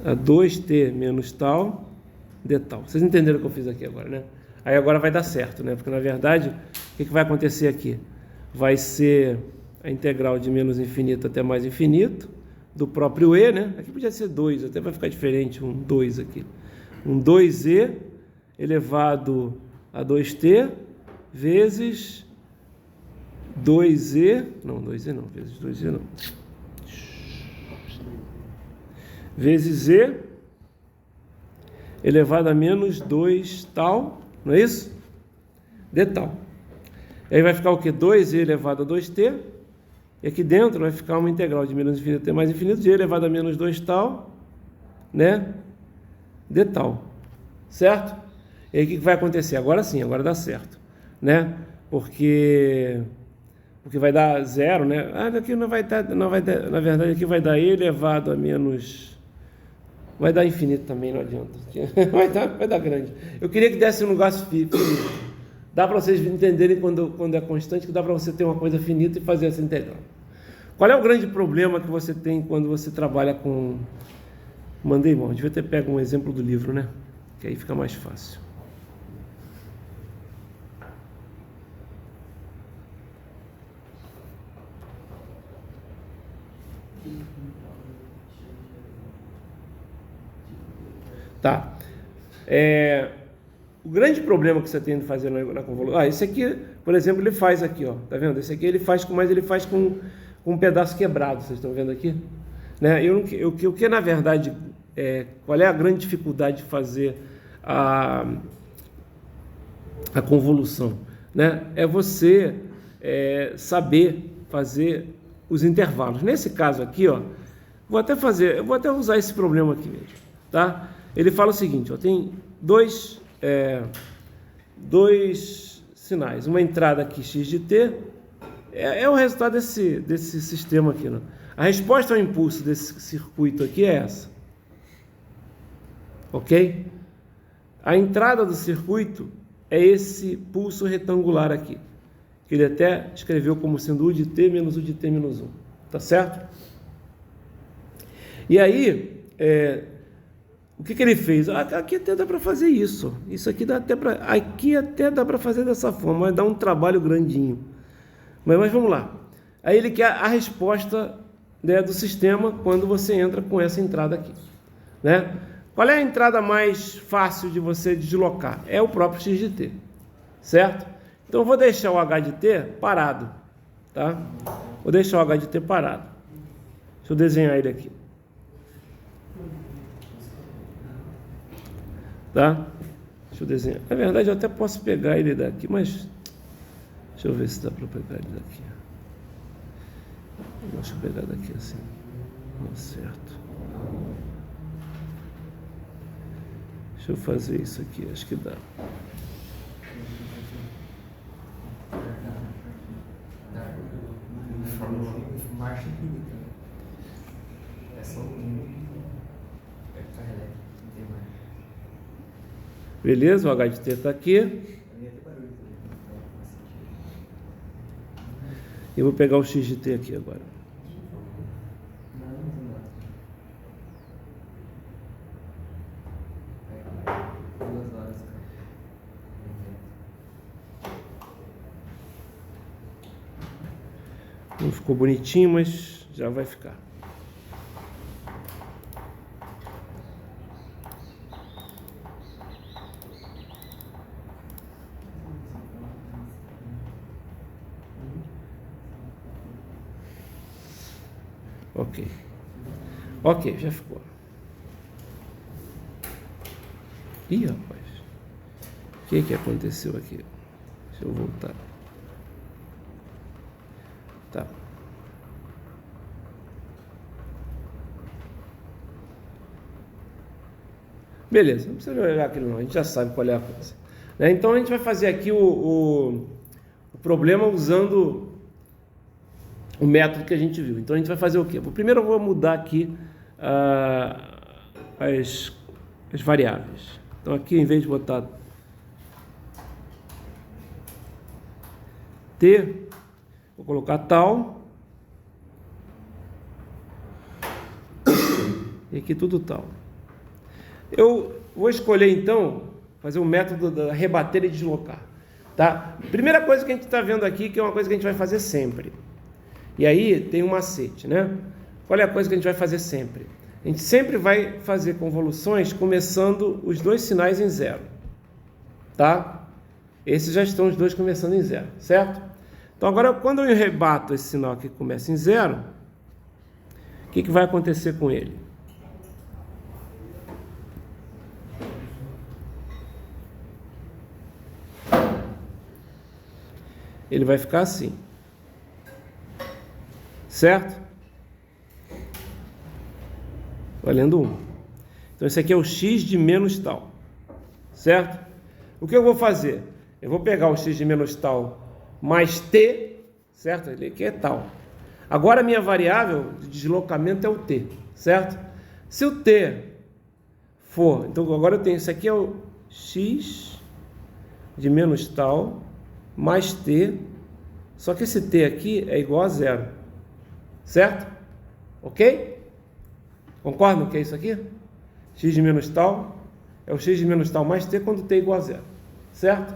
a 2t menos tal de tal. Vocês entenderam o que eu fiz aqui agora, né? Aí agora vai dar certo, né? Porque na verdade, o que vai acontecer aqui? Vai ser a integral de menos infinito até mais infinito do próprio e, né? Aqui podia ser 2, até vai ficar diferente, um 2 aqui. Um 2e elevado a 2t vezes 2e, não, 2e não, vezes 2e não. Vezes e elevado a menos 2 tal, não é isso? De tal. Aí vai ficar o quê? 2e elevado a 2t, e aqui dentro vai ficar uma integral de menos infinito até mais infinito, de e elevado a menos 2 tal, né? De tal. Certo? E aí o que vai acontecer? Agora sim, agora dá certo, né? Porque vai dar zero, né? Aqui não vai dar, na verdade aqui vai dar e elevado a menos... Vai dar infinito também, não adianta. Vai dar grande. Eu queria que desse um negócio finito. Dá para vocês entenderem quando é constante, que dá para você ter uma coisa finita e fazer essa integral. Qual é o grande problema que você tem quando você trabalha com... Mandei, irmão, devia ter pego um exemplo do livro, né? Que aí fica mais fácil. Tá. O grande problema que você tem de fazer na convolução... esse aqui, por exemplo, ele faz aqui, ó. Tá vendo? Esse aqui ele faz com um pedaço quebrado, vocês estão vendo aqui? Né? O que na verdade, qual é a grande dificuldade de fazer a convolução? Né? É você saber fazer os intervalos. Nesse caso aqui, ó, eu vou até usar esse problema aqui mesmo, tá? Ele fala o seguinte, ó, tem dois sinais, uma entrada aqui x de t, é o resultado desse sistema aqui, né? A resposta ao impulso desse circuito aqui é essa, ok? A entrada do circuito é esse pulso retangular aqui, que ele até escreveu como sendo u de t menos u de t menos 1, tá certo? E aí, o que ele fez? Aqui até dá para fazer isso. Isso aqui aqui até dá para fazer dessa forma, mas dá um trabalho grandinho. Mas vamos lá. Aí ele quer a resposta, né, do sistema quando você entra com essa entrada aqui, né? Qual é a entrada mais fácil de você deslocar? É o próprio x de t, certo? Então eu vou deixar o h de t parado, tá? Vou deixar o h de t parado. Deixa eu desenhar ele aqui. Tá? Deixa eu desenhar. Na verdade, eu até posso pegar ele daqui, mas deixa eu ver se dá para pegar ele daqui. Deixa eu pegar daqui assim. Não, certo. Deixa eu fazer isso aqui, acho que dá. Marcha infinita. É só um. É carro elétrico, não tem mais. Beleza, o H de t está aqui. Eu vou pegar o x de t aqui agora. Não ficou bonitinho, mas já vai ficar. Ok, já ficou. Ih, rapaz. O que aconteceu aqui? Deixa eu voltar. Tá. Beleza, não precisa olhar aquilo não, a gente já sabe qual é a coisa. Né? Então a gente vai fazer aqui o problema usando o método que a gente viu. Então a gente vai fazer o quê? Primeiro eu vou mudar aqui as variáveis. Então aqui, em vez de botar t, vou colocar tal, e aqui tudo tal. Eu vou escolher então, fazer o método da rebater e deslocar, tá? Primeira coisa que a gente está vendo aqui, que é uma coisa que a gente vai fazer sempre. E aí tem um macete, né? Qual é a coisa que a gente vai fazer sempre? A gente sempre vai fazer convoluções começando os dois sinais em zero, tá? Esses já estão os dois começando em zero, certo? Então agora, quando eu rebato esse sinal aqui que começa em zero, o que vai acontecer com ele? Ele vai ficar assim, certo? Valendo 1. Então esse aqui é o x de menos tal, certo? O que eu vou fazer? Eu vou pegar o x de menos tal mais t, certo? Ele aqui é tal. Agora a minha variável de deslocamento é o t, certo? Se o t for, então agora eu tenho, isso aqui é o x de menos tal mais t, só que esse t aqui é igual a zero, certo? Ok? Concordam que é isso aqui? X de menos tal é o x de menos tal mais t quando t é igual a zero, certo?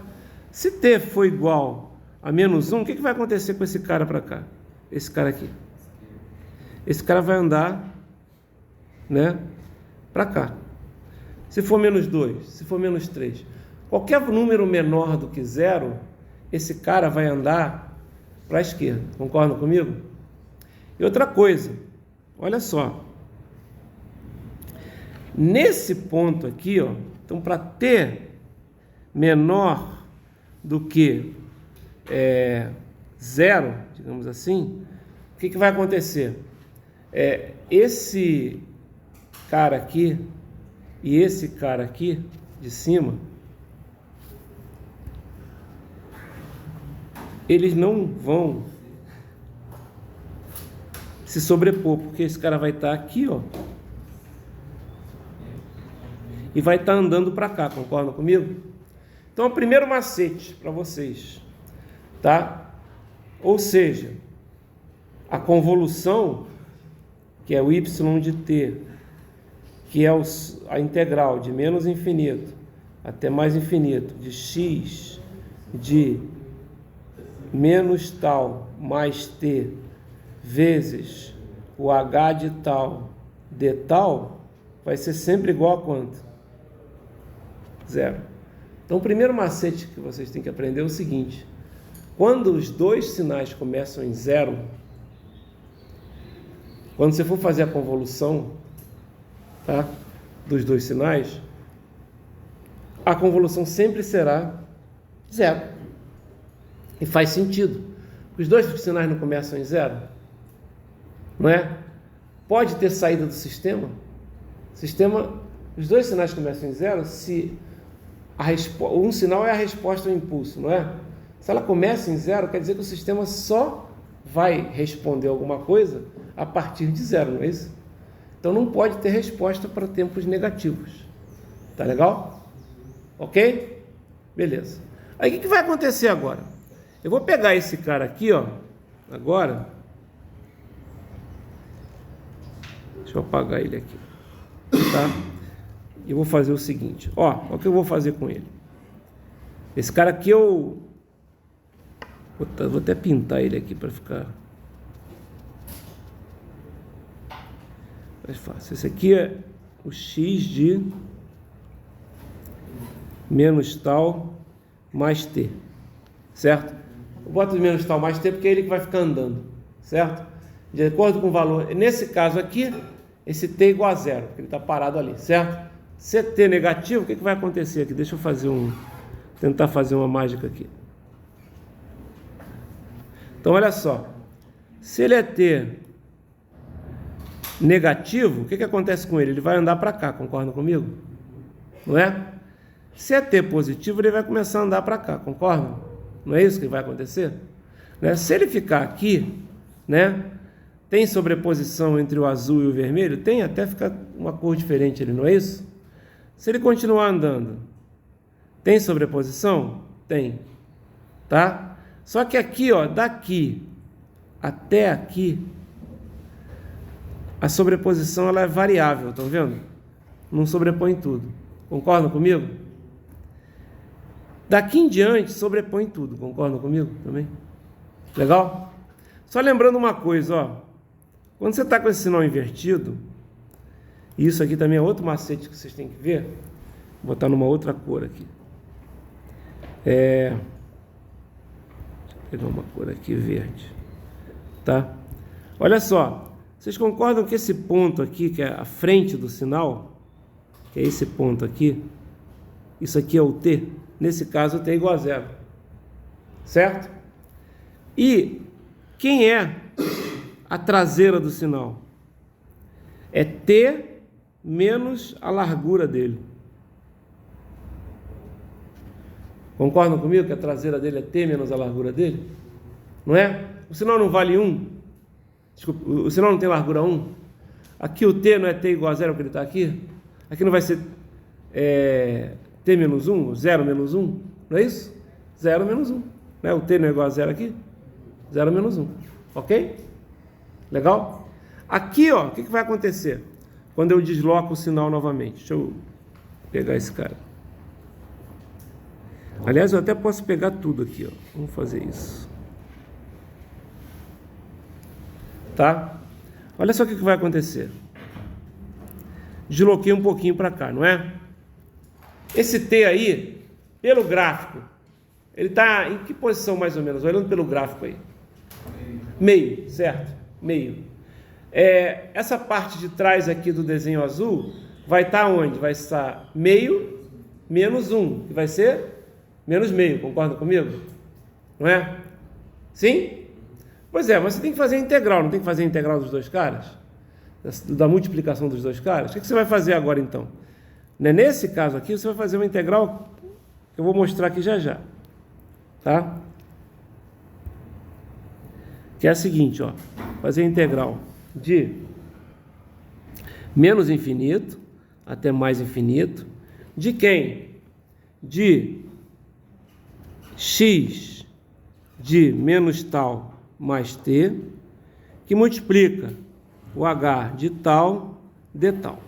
Se t for igual a menos 1, o que vai acontecer com esse cara para cá? Esse cara aqui. Esse cara vai andar, né, para cá. Se for menos 2, se for menos 3, qualquer número menor do que zero, esse cara vai andar para a esquerda. Concordam comigo? E outra coisa, olha só. Nesse ponto aqui, ó, então para t menor do que zero, digamos assim, o que vai acontecer? Esse cara aqui e esse cara aqui de cima, eles não vão se sobrepor, porque esse cara vai estar aqui, ó, e vai estar andando para cá, concordam comigo? Então, o primeiro macete para vocês, tá? Ou seja, a convolução, que é o y de t, que é a integral de menos infinito até mais infinito, de x de menos tal mais t vezes o h de tal de tal, vai ser sempre igual a quanto? Zero. Então, o primeiro macete que vocês têm que aprender é o seguinte: quando os dois sinais começam em zero, quando você for fazer a convolução, tá, dos dois sinais, a convolução sempre será zero. E faz sentido. Os dois sinais não começam em zero, não é? Pode ter saída do sistema. Os dois sinais começam em zero se um sinal é a resposta ao impulso, não é? Se ela começa em zero, quer dizer que o sistema só vai responder alguma coisa a partir de zero, não é isso? Então não pode ter resposta para tempos negativos. Tá legal? Ok? Beleza. Aí o que vai acontecer agora? Eu vou pegar esse cara aqui, ó, agora. Deixa eu apagar ele aqui, tá? E vou fazer o seguinte, ó, o que eu vou fazer com ele? Esse cara aqui eu vou até pintar ele aqui para ficar mais fácil. Esse aqui é o x de menos tal mais t, certo? Eu boto de menos tal mais t porque é ele que vai ficar andando, certo? De acordo com o valor, nesse caso aqui, esse t é igual a zero, porque ele está parado ali, certo? Se é t negativo, o que vai acontecer aqui? Deixa eu tentar fazer uma mágica aqui. Então, olha só. Se ele é t negativo, o que acontece com ele? Ele vai andar para cá, concordam comigo? Não é? Se é t positivo, ele vai começar a andar para cá, concordam? Não é isso que vai acontecer? Né? Se ele ficar aqui, né, Tem sobreposição entre o azul e o vermelho? Tem, até fica uma cor diferente ali, não é isso? Se ele continuar andando, tem sobreposição? Tem. Tá? Só que aqui, ó, daqui até aqui, a sobreposição ela é variável, estão vendo? Não sobrepõe tudo. Concordam comigo? Daqui em diante, sobrepõe tudo. Concordam comigo também? Legal? Só lembrando uma coisa, ó. Quando você está com esse sinal invertido, e isso aqui também é outro macete que vocês têm que ver, vou botar numa outra cor aqui. Deixa eu pegar uma cor aqui verde. Tá? Olha só. Vocês concordam que esse ponto aqui, que é a frente do sinal, que é esse ponto aqui, isso aqui é o T? Nesse caso, o T é igual a zero. Certo? E quem é a traseira do sinal? É T menos a largura dele. Concordam comigo que a traseira dele é T menos a largura dele? Não é? O sinal não vale 1? Desculpa, o sinal não tem largura 1? Aqui o T não é T igual a zero, porque ele está aqui? Aqui não vai ser T menos 1, 0 menos 1? Não é isso? 0 menos 1. Não é? O T não é igual a zero aqui? 0 menos 1. Ok? Legal? Aqui, ó, o que vai acontecer quando eu desloco o sinal novamente? Deixa eu pegar esse cara. Aliás, eu até posso pegar tudo aqui, ó. Vamos fazer isso. Tá? Olha só o que vai acontecer. Desloquei um pouquinho para cá, não é? Esse T aí, pelo gráfico, ele está em que posição mais ou menos? Olhando pelo gráfico aí. Meio, certo? Meio. Essa parte de trás aqui do desenho azul vai estar onde? Vai estar meio menos 1, que vai ser menos meio. Concorda comigo? Não é? Sim? Pois é, mas você tem que fazer a integral, não tem que fazer a integral dos dois caras? Da multiplicação dos dois caras? O que você vai fazer agora então? Nesse caso aqui, você vai fazer uma integral que eu vou mostrar aqui já já. Tá? Que é a seguinte, ó. Fazer a integral de menos infinito até mais infinito. De quem? De x de menos tal mais t, que multiplica o h de tal, de tal.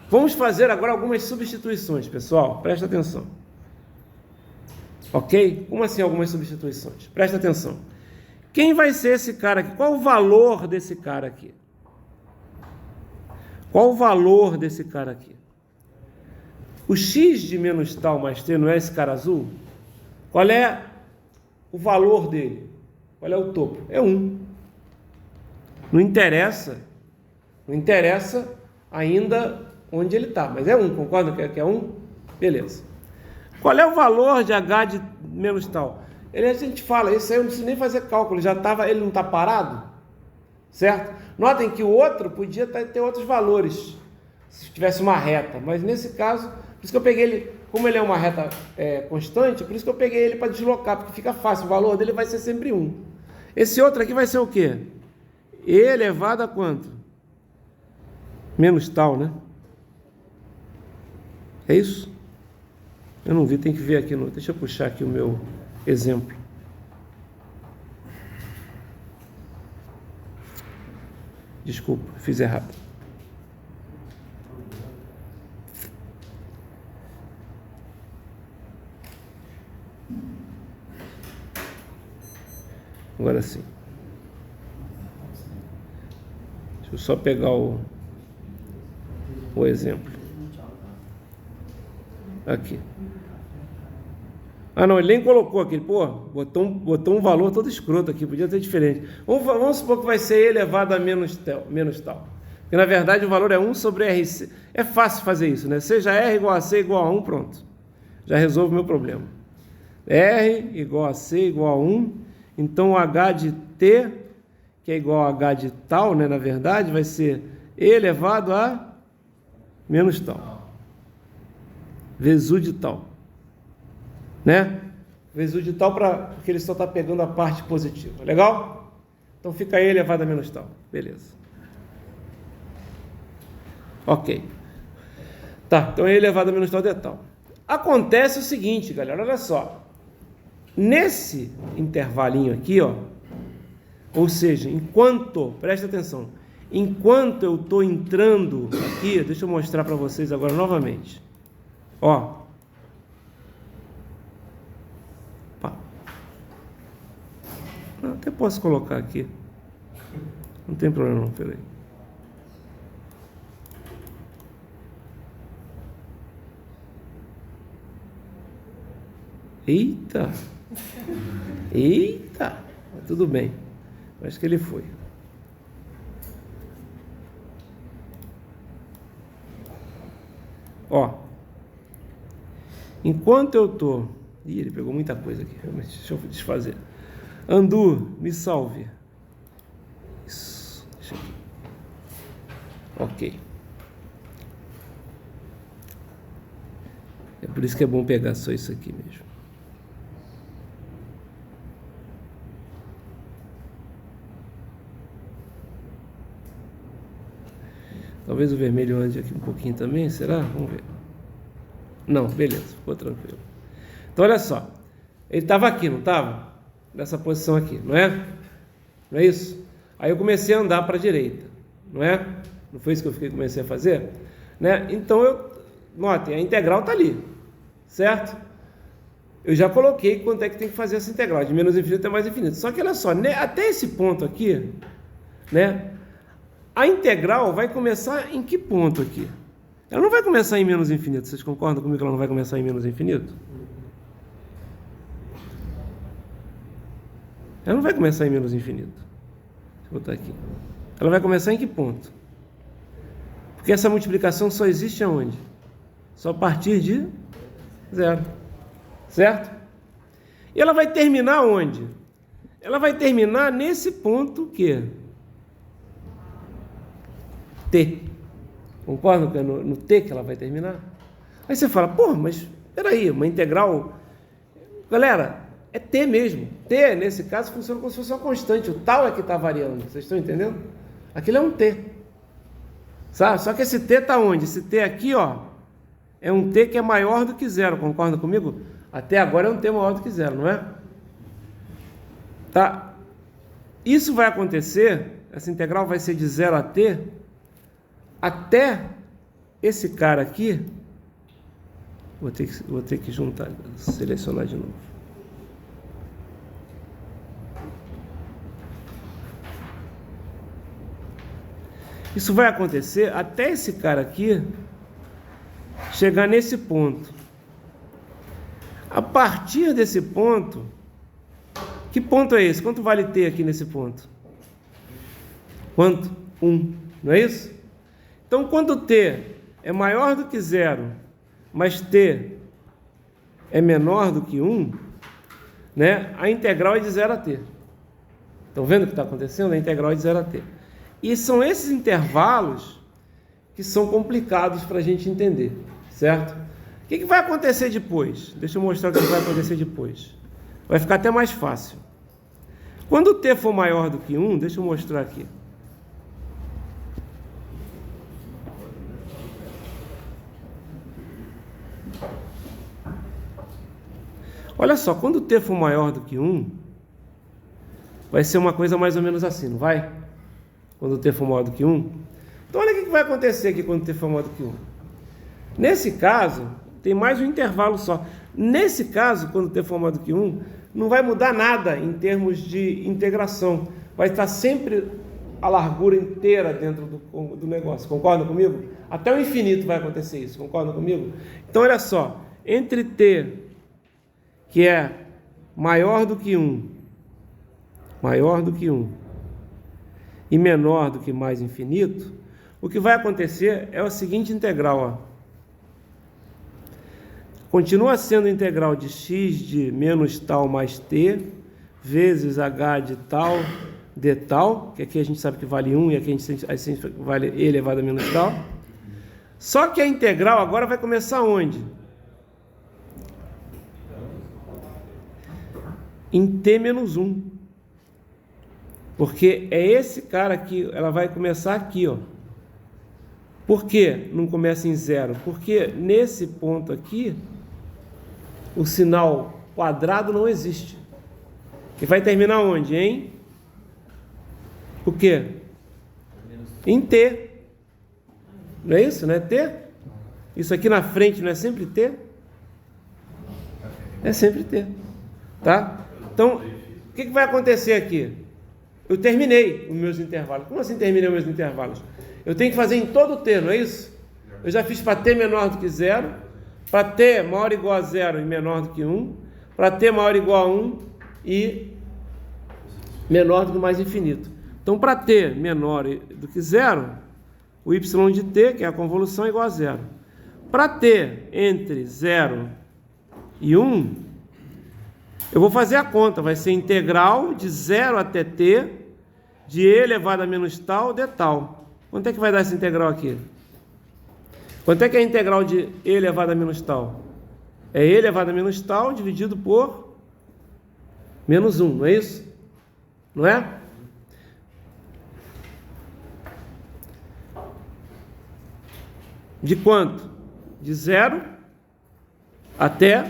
Vamos fazer agora algumas substituições, pessoal. Presta atenção. Ok? Como assim algumas substituições? Presta atenção. Quem vai ser esse cara aqui? Qual o valor desse cara aqui? Qual o valor desse cara aqui? O x de menos tal mais t não é esse cara azul? Qual é o valor dele? Qual é o topo? É 1. Não interessa ainda onde ele está, mas é 1, concorda que é 1? Beleza. Qual é o valor de h de menos tal? A gente fala, isso aí eu não preciso nem fazer cálculo, ele não está parado? Certo? Notem que o outro podia ter outros valores, se tivesse uma reta, mas nesse caso, por isso que eu peguei ele, como ele é uma reta constante, por isso que eu peguei ele para deslocar, porque fica fácil, o valor dele vai ser sempre 1. Esse outro aqui vai ser o quê? E elevado a quanto? Menos tal, né? É isso? Eu não vi, tem que ver aqui. Deixa eu puxar aqui o meu exemplo. Desculpa, fiz errado. Agora sim. Deixa eu só pegar o exemplo. Aqui. Ah, não, ele nem colocou aqui. Pô, botou um valor todo escroto aqui. Podia ser diferente. Vamos supor que vai ser elevado a menos tal. Porque, na verdade, o valor é 1 sobre RC. É fácil fazer isso, né? Seja R igual a C igual a 1, pronto. Já resolve o meu problema. R igual a C igual a 1. Então, o H de T, que é igual a H de tal, né? Na verdade, vai ser E elevado a menos tal. Vezes U de tal. Né? Vezes U de tal porque ele só está pegando a parte positiva. Legal? Então, Então fica E elevado a menos tal. Beleza. Ok. Tá, então E elevado a menos tal de tal. Acontece o seguinte, galera, olha só. Nesse intervalinho aqui, ó, ou seja, presta atenção, enquanto eu estou entrando aqui, deixa eu mostrar para vocês agora novamente. Ó. Até posso colocar aqui. Não tem problema não, peraí. Eita! Eita! Tudo bem. Acho que ele foi. Ó. Enquanto eu tô... Ih, ele pegou muita coisa aqui. Deixa eu desfazer. Andu, me salve. Isso. Deixa aqui. Ok. É por isso que é bom pegar só isso aqui mesmo. Talvez o vermelho ande aqui um pouquinho também, será? Vamos ver. Não, beleza, ficou tranquilo. Então, olha só. Ele estava aqui, não estava? Nessa posição aqui, não é? Não é isso? Aí eu comecei a andar para a direita, não é? Não foi isso que eu comecei a fazer? Né? Então, notem, a integral está ali, certo? Eu já coloquei quanto é que tem que fazer essa integral, de menos infinito até mais infinito. Só que, olha só, né, até esse ponto aqui, né? A integral vai começar em que ponto aqui? Ela não vai começar em menos infinito. Vocês concordam comigo que ela não vai começar em menos infinito? Ela não vai começar em menos infinito. Deixa eu botar aqui. Ela vai começar em que ponto? Porque essa multiplicação só existe aonde? Só a partir de zero. Certo? E ela vai terminar onde? Ela vai terminar nesse ponto que T. Concordam que é no T que ela vai terminar? Aí você fala, pô, mas peraí, uma integral... Galera, é T mesmo. T, nesse caso, funciona como se fosse uma constante. O tal é que está variando. Vocês estão entendendo? Aquilo é um T. Sabe? Só que esse T está onde? Esse T aqui, ó, é um T que é maior do que zero. Concorda comigo? Até agora é um T maior do que zero, não é? Tá? Isso vai acontecer, essa integral vai ser de 0 a T, até esse cara aqui, vou ter que juntar, selecionar de novo. Isso vai acontecer até esse cara aqui chegar nesse ponto. A partir desse ponto, que ponto é esse? Quanto vale T aqui nesse ponto? Quanto? 1, não é isso? Então, quando T é maior do que 0, mas T é menor do que 1, né, a integral é de 0 a T. Estão vendo o que está acontecendo? A integral é de 0 a T. E são esses intervalos que são complicados para a gente entender, certo? O que vai acontecer depois? Deixa eu mostrar o que vai acontecer depois. Vai ficar até mais fácil. Quando T for maior do que 1, deixa eu mostrar aqui. Olha só, quando T for maior do que 1, vai ser uma coisa mais ou menos assim, não vai? Quando T for maior do que 1. Então olha o que vai acontecer aqui quando T for maior do que 1. Nesse caso, tem mais um intervalo só. Nesse caso, quando T for maior do que 1, não vai mudar nada em termos de integração. Vai estar sempre a largura inteira dentro do negócio. Concordam comigo? Até o infinito vai acontecer isso. Concordam comigo? Então olha só, entre T, que é maior do que 1, e menor do que mais infinito, o que vai acontecer é a seguinte integral, ó. Continua sendo integral de x de menos tal mais t, vezes h de tal, de tal, que aqui a gente sabe que vale 1 e aqui a gente vale e elevado a menos tal. Só que a integral agora vai começar onde? Em t menos 1. Porque é esse cara aqui, ela vai começar aqui, ó. Por que não começa em 0? Porque nesse ponto aqui, o sinal quadrado não existe. E vai terminar onde, hein? O quê? Em T. Não é isso? Não é T? Isso aqui na frente não é sempre T? É sempre T. Tá? Então, o que vai acontecer aqui? Eu terminei os meus intervalos. Como assim terminei os meus intervalos? Eu tenho que fazer em todo o T, não é isso? Eu já fiz para T menor do que 0, para T maior ou igual a 0 e menor do que 1, para T maior ou igual a 1 e menor do que mais infinito. Então, para T menor do que 0, o y de T, que é a convolução, é igual a 0. Para T entre 0 e 1, eu vou fazer a conta. Vai ser integral de 0 até T, de e elevado a menos tal, de tal. Quanto é que vai dar essa integral aqui? Quanto é que é a integral de e elevado a menos tal? É e elevado a menos tal dividido por menos 1, não é isso? Não é? De quanto? De 0 até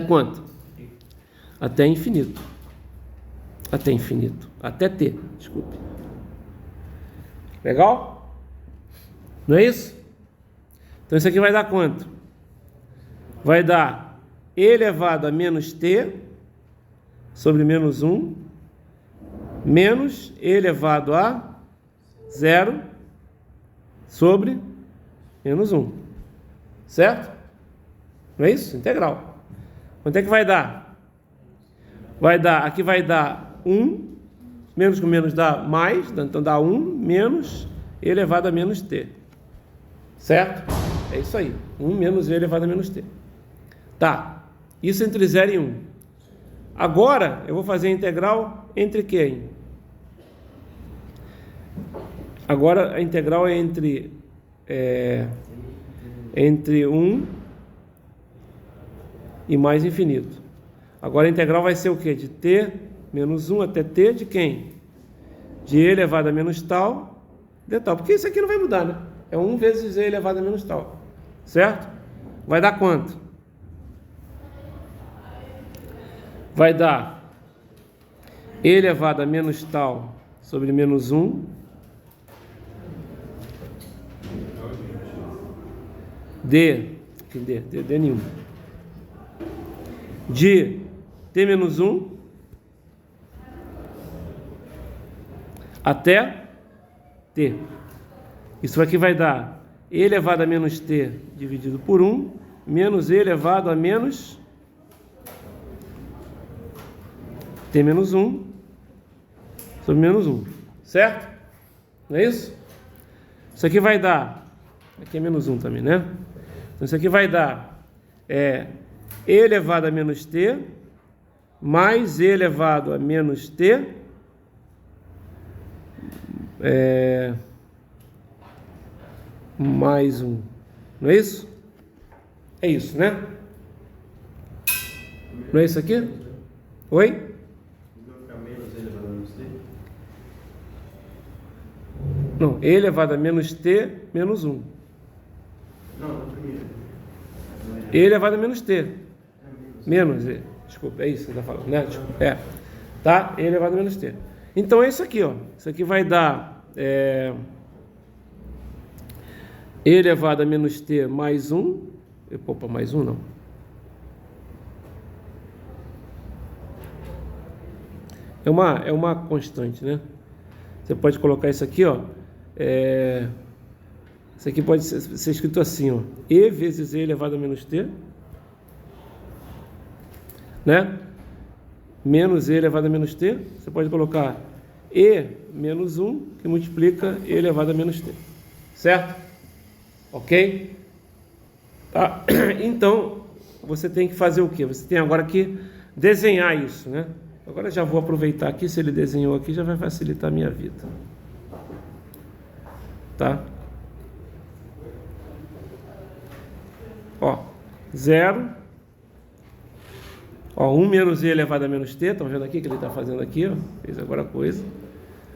quanto? Até infinito. Até infinito. Até T, desculpe. Legal? Não é isso? Então isso aqui vai dar quanto? Vai dar e elevado a menos T sobre menos 1 menos e elevado a 0 sobre menos 1. Certo? Não é isso? Integral. Quanto é que vai dar? Aqui vai dar 1, menos com menos dá mais, então dá 1 menos e elevado a menos t. Certo? É isso aí. 1 menos e elevado a menos t. Tá. Isso entre 0 e 1. Agora, eu vou fazer a integral entre quem? Agora, a integral é entre 1 e mais infinito. Agora, a integral vai ser o quê? De t menos 1 até t de quem? De e elevado a menos tal, de tal. Porque isso aqui não vai mudar, né? É 1 vezes e elevado a menos tal. Certo? Vai dar quanto? Vai dar e elevado a menos tal sobre menos 1 d nenhum de t menos 1 até t. Isso aqui vai dar e elevado a menos t dividido por 1 menos e elevado a menos t menos 1 sobre menos 1. Certo? Não é isso? Isso aqui vai dar... Aqui é menos 1 também, né? Então, isso aqui vai dar e elevado a menos t mais e elevado a menos t mais 1. Não é isso? É isso, né? Não é isso aqui? Oi? Não, e elevado a menos t menos 1. Não, no primeiro. E elevado a menos t. Menos e. Desculpa, é isso que você está falando, né? Desculpa. É. Tá? E elevado a menos t. Então é isso aqui, ó. Isso aqui vai dar e elevado a menos t mais 1. Opa, mais 1 não. É uma constante, né? Você pode colocar isso aqui, ó. Isso aqui pode ser escrito assim, ó. E vezes e elevado a menos t, né? Menos e elevado a menos t. Você pode colocar e menos 1, que multiplica e elevado a menos t. Certo? Ok? Tá? Então, você tem que fazer o quê? Você tem agora que desenhar isso, né? Agora já vou aproveitar aqui, se ele desenhou aqui, já vai facilitar a minha vida. Tá? Ó, 0. Ó, 1 menos e elevado a menos t, estão vendo aqui que ele está fazendo aqui, ó, fez agora a coisa.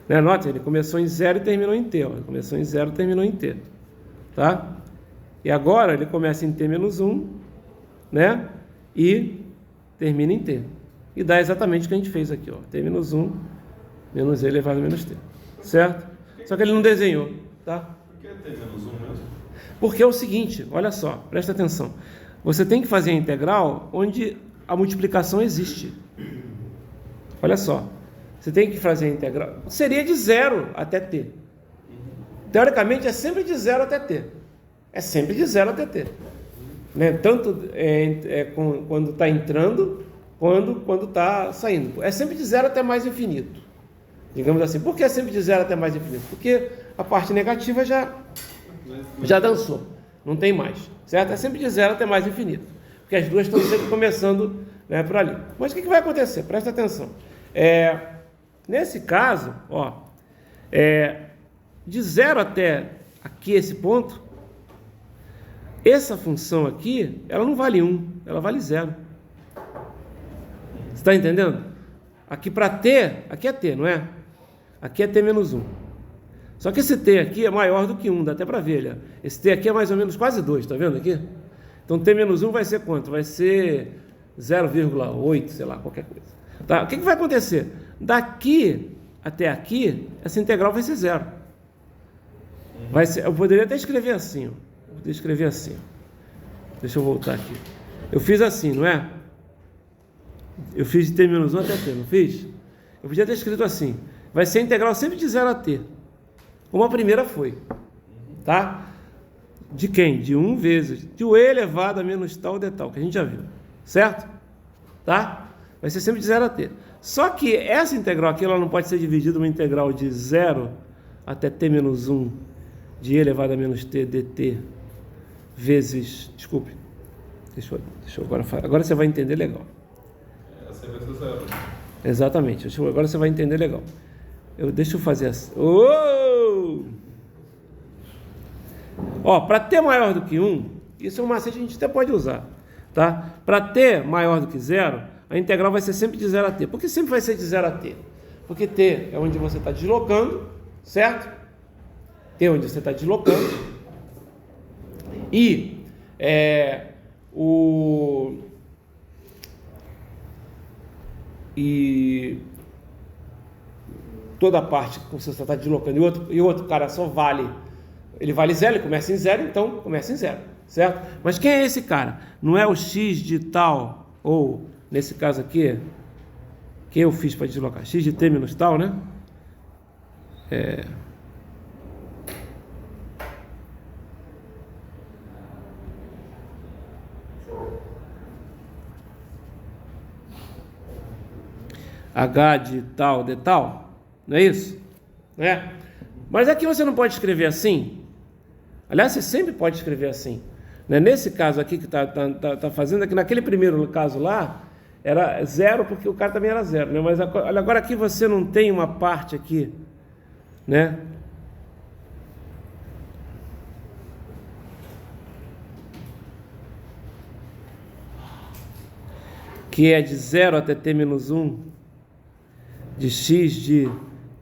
Né? Note, ele começou em 0 e terminou em t, ó. Ele começou em 0 e terminou em t, tá? E agora ele começa em t menos 1, né? E termina em t. E dá exatamente o que a gente fez aqui, ó. T menos 1 menos e elevado a menos t, certo? Só que ele não desenhou, tá? Por que t menos 1 mesmo? Porque é o seguinte, olha só, presta atenção. Você tem que fazer a integral onde a multiplicação existe. Olha só, você tem que fazer a integral. Seria de 0 até t. Teoricamente é sempre de 0 até t. É sempre de 0 até t. Né? Tanto quando está entrando, quando está saindo. É sempre de 0 até mais infinito. Digamos assim. Por que é sempre de 0 até mais infinito? Porque a parte negativa já dançou. Não tem mais. Certo? É sempre de 0 até mais infinito. Porque as duas estão sempre começando, né, por ali. Mas o que vai acontecer? Presta atenção. Nesse caso, ó, de 0 até aqui esse ponto, essa função aqui, ela não vale 1, ela vale 0. Você está entendendo? Aqui para t, aqui é t, não é? Aqui é t menos 1. Só que esse t aqui é maior do que 1, dá até para ver. Olha. Esse t aqui é mais ou menos quase 2, está vendo aqui? Então t menos 1 vai ser quanto? Vai ser 0,8, sei lá, qualquer coisa. Tá? O que vai acontecer? Daqui até aqui, essa integral vai ser 0. Eu poderia até escrever assim, ó. Vou escrever assim. Deixa eu voltar aqui. Eu fiz assim, não é? Eu fiz de t menos 1 até t, não fiz? Eu podia ter escrito assim. Vai ser integral sempre de 0 a t. Como a primeira foi. Tá? De quem? De 1 vezes. De e elevado a menos tal de tal, que a gente já viu. Certo? Tá? Vai ser sempre de 0 a t. Só que essa integral aqui, ela não pode ser dividida uma integral de 0 até t menos 1 de e elevado a menos t dt vezes... Desculpe. Deixa eu agora você vai entender legal. Essa vai ser 0. Exatamente. Agora você vai entender legal. Deixa eu fazer assim. Oh! Ó, para t maior do que 1, isso é um macete que a gente até pode usar. Tá? Para t maior do que 0, a integral vai ser sempre de 0 a t. Por que sempre vai ser de 0 a t? Porque t é onde você está deslocando, certo? T é onde você está deslocando. E toda a parte que você está deslocando e o outro cara só vale, ele vale 0, ele começa em 0, então começa em 0, certo? Mas quem é esse cara? Não é o x de tal, ou nesse caso aqui, que eu fiz para deslocar, x de t menos tal, né? H de tal, de tal, não é isso? Né? Mas aqui você não pode escrever assim. Aliás, você sempre pode escrever assim. Né? Nesse caso aqui que tá fazendo, aqui naquele primeiro caso lá, era 0 porque o cara também era 0. Né? Mas olha, agora aqui você não tem uma parte aqui, né? Que é de 0 até t menos 1. De x de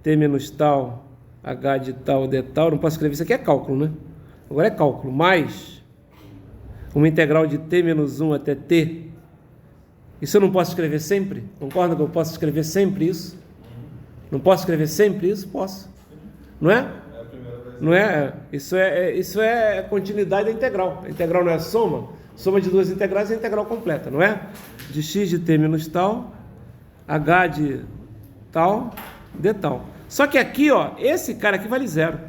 t menos tal, h de tal, de tal, não posso escrever, isso aqui é cálculo, né? Agora é cálculo, mais uma integral de t menos 1 até t. Isso eu não posso escrever sempre? Concorda que eu posso escrever sempre isso? Não posso escrever sempre isso? Posso. Não é? Não é? Isso é continuidade da integral. A integral não é soma? Soma de duas integrais é a integral completa, não é? De x de t menos tal, h de tal, de tal. Só que aqui, ó, esse cara aqui vale 0.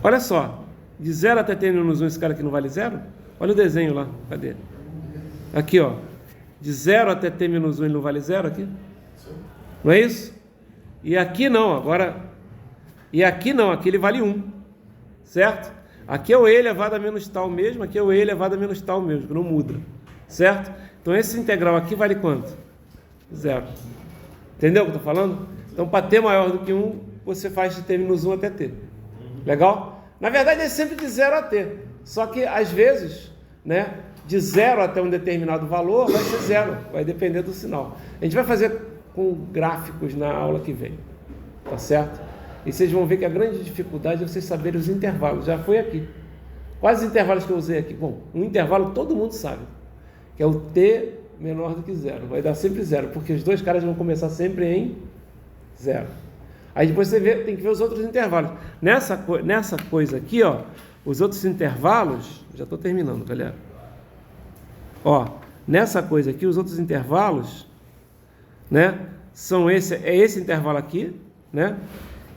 Olha só, de 0 até t menos 1, esse cara aqui não vale 0? Olha o desenho lá, cadê? Aqui, ó, de 0 até t menos 1 ele não vale 0 aqui? Não é isso? E aqui não, agora... E aqui não, aqui ele vale 1, certo? Aqui é o e elevado a menos tal mesmo, aqui é o e elevado a menos tal mesmo, que não muda, certo? Então esse integral aqui vale quanto? 0. Entendeu o que eu estou falando? Então para t maior do que 1, você faz de t menos 1 até t. Legal? Na verdade é sempre de 0 a t. Só que às vezes, né, de 0 até um determinado valor, vai ser 0, vai depender do sinal. A gente vai fazer com gráficos na aula que vem, tá certo? E vocês vão ver que a grande dificuldade é vocês saberem os intervalos, já foi aqui. Quais os intervalos que eu usei aqui? Bom, um intervalo todo mundo sabe, que é o t menor do que 0, vai dar sempre 0, porque os dois caras vão começar sempre em 0. Aí depois você tem que ver os outros intervalos. Nessa coisa aqui, ó, os outros intervalos, já estou terminando, galera. Ó, nessa coisa aqui, os outros intervalos, né, são esse intervalo aqui, né,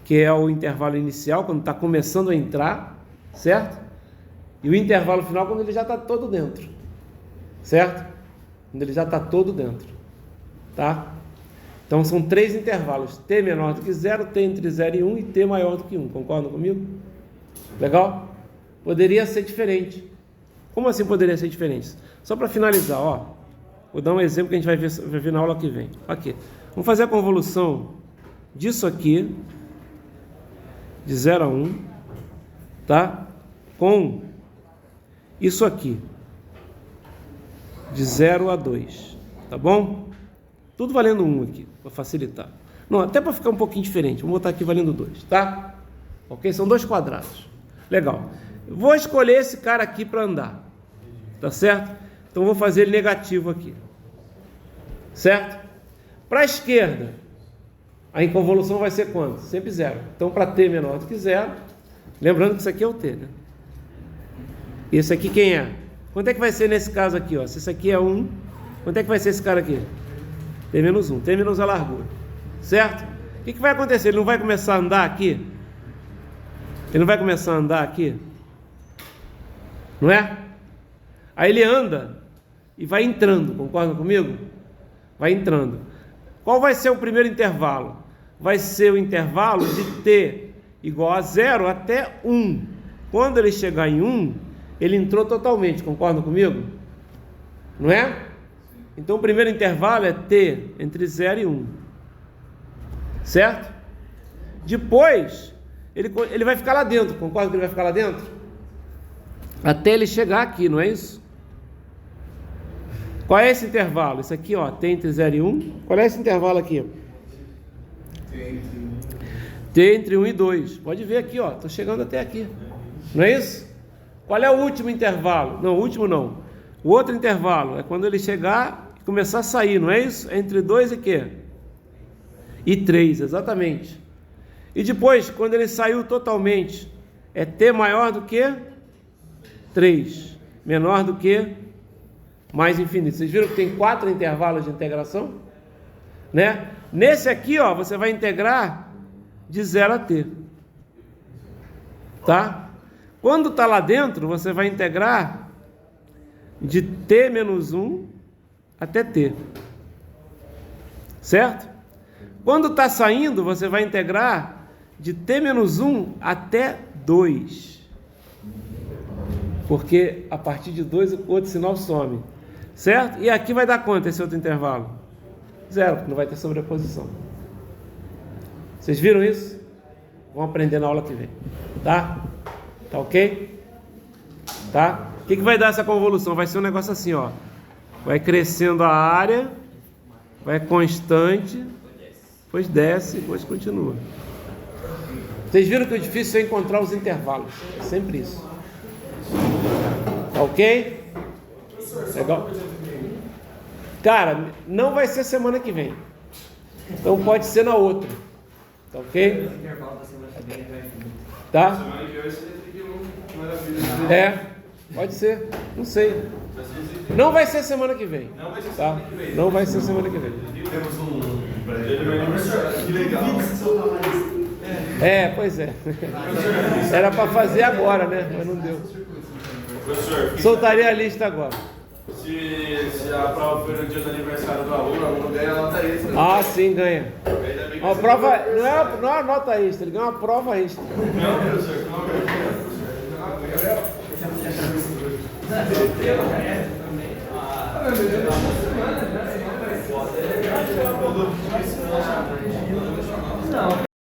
que é o intervalo inicial, quando está começando a entrar, certo? E o intervalo final, quando ele já está todo dentro, certo? Quando ele já está todo dentro, tá? Então são 3 intervalos, t menor do que 0, t entre 0 e 1 e t maior do que 1, concordam comigo? Legal? Poderia ser diferente. Como assim poderia ser diferente? Só para finalizar, ó, vou dar um exemplo que a gente vai ver na aula que vem. Aqui, vamos fazer a convolução disso aqui, de 0 a 1, tá? Com isso aqui, de 0 a 2, tá bom? Tudo valendo 1 aqui, para facilitar. Não, até para ficar um pouquinho diferente, vamos botar aqui valendo 2, tá? Ok? São 2 quadrados. Legal. Vou escolher esse cara aqui para andar, tá certo? Então vou fazer ele negativo aqui, certo? Para a esquerda, a inconvolução vai ser quanto? Sempre 0. Então para t menor do que 0, lembrando que isso aqui é o t, né? E esse aqui quem é? Quanto é que vai ser nesse caso aqui, ó? Se isso aqui é 1, quanto é que vai ser esse cara aqui? T menos 1, t menos a largura, certo? O que vai acontecer? Ele não vai começar a andar aqui? Ele não vai começar a andar aqui? Não é? Aí ele anda e vai entrando, concordam comigo? Vai entrando. Qual vai ser o primeiro intervalo? Vai ser o intervalo de t igual a 0 até 1. Quando ele chegar em 1, ele entrou totalmente, concordam comigo? Não é? Então o primeiro intervalo é t entre 0 e 1. Certo? Depois, ele vai ficar lá dentro, concorda que ele vai ficar lá dentro? Até ele chegar aqui, não é isso? Qual é esse intervalo? Isso aqui, ó, t entre 0 e 1. Qual é esse intervalo aqui? T entre 1 e 2. Pode ver aqui, ó, estou chegando até aqui. Não é isso? Qual é o último intervalo? Não, o último não. O outro intervalo é quando ele chegar e começar a sair, não é isso? É entre 2 e quê? E 3, exatamente. E depois, quando ele saiu totalmente, é t maior do que 3, menor do que mais infinito. Vocês viram que tem 4 intervalos de integração? Né? Nesse aqui, ó, você vai integrar de 0 a t. Tá? Quando está lá dentro, você vai integrar de t menos 1 até t. Certo? Quando está saindo, você vai integrar de t menos 1 até 2. Porque a partir de 2 o outro sinal some. Certo? E aqui vai dar quanto esse outro intervalo? 0, porque não vai ter sobreposição. Vocês viram isso? Vão aprender na aula que vem. Tá? Tá ok? Tá? O que vai dar essa convolução? Vai ser um negócio assim, ó. Vai crescendo a área, vai constante, depois desce, depois continua. Vocês viram que o difícil é encontrar os intervalos. É sempre isso. Tá ok? Legal? Cara, não vai ser semana que vem. Então pode ser na outra. Tá ok? Tá? Semana que vem vai ser de um, maravilha. É, pode ser. Não sei. Não vai ser semana que vem. Não vai ser Tá? semana que vem. Não vai ser semana que vem. Temos um presente de meu aniversário. Que legal. É, pois é. Era para fazer agora, né? Mas não deu. Professor, Soltaria a lista agora. se a prova for no dia do aniversário do aluno, o aluno ganha a nota extra. Ah, sim, ganha. Ainda bem que Uma você prova, não é uma nota extra, ele ganha uma prova extra. Não, professor, não, professor.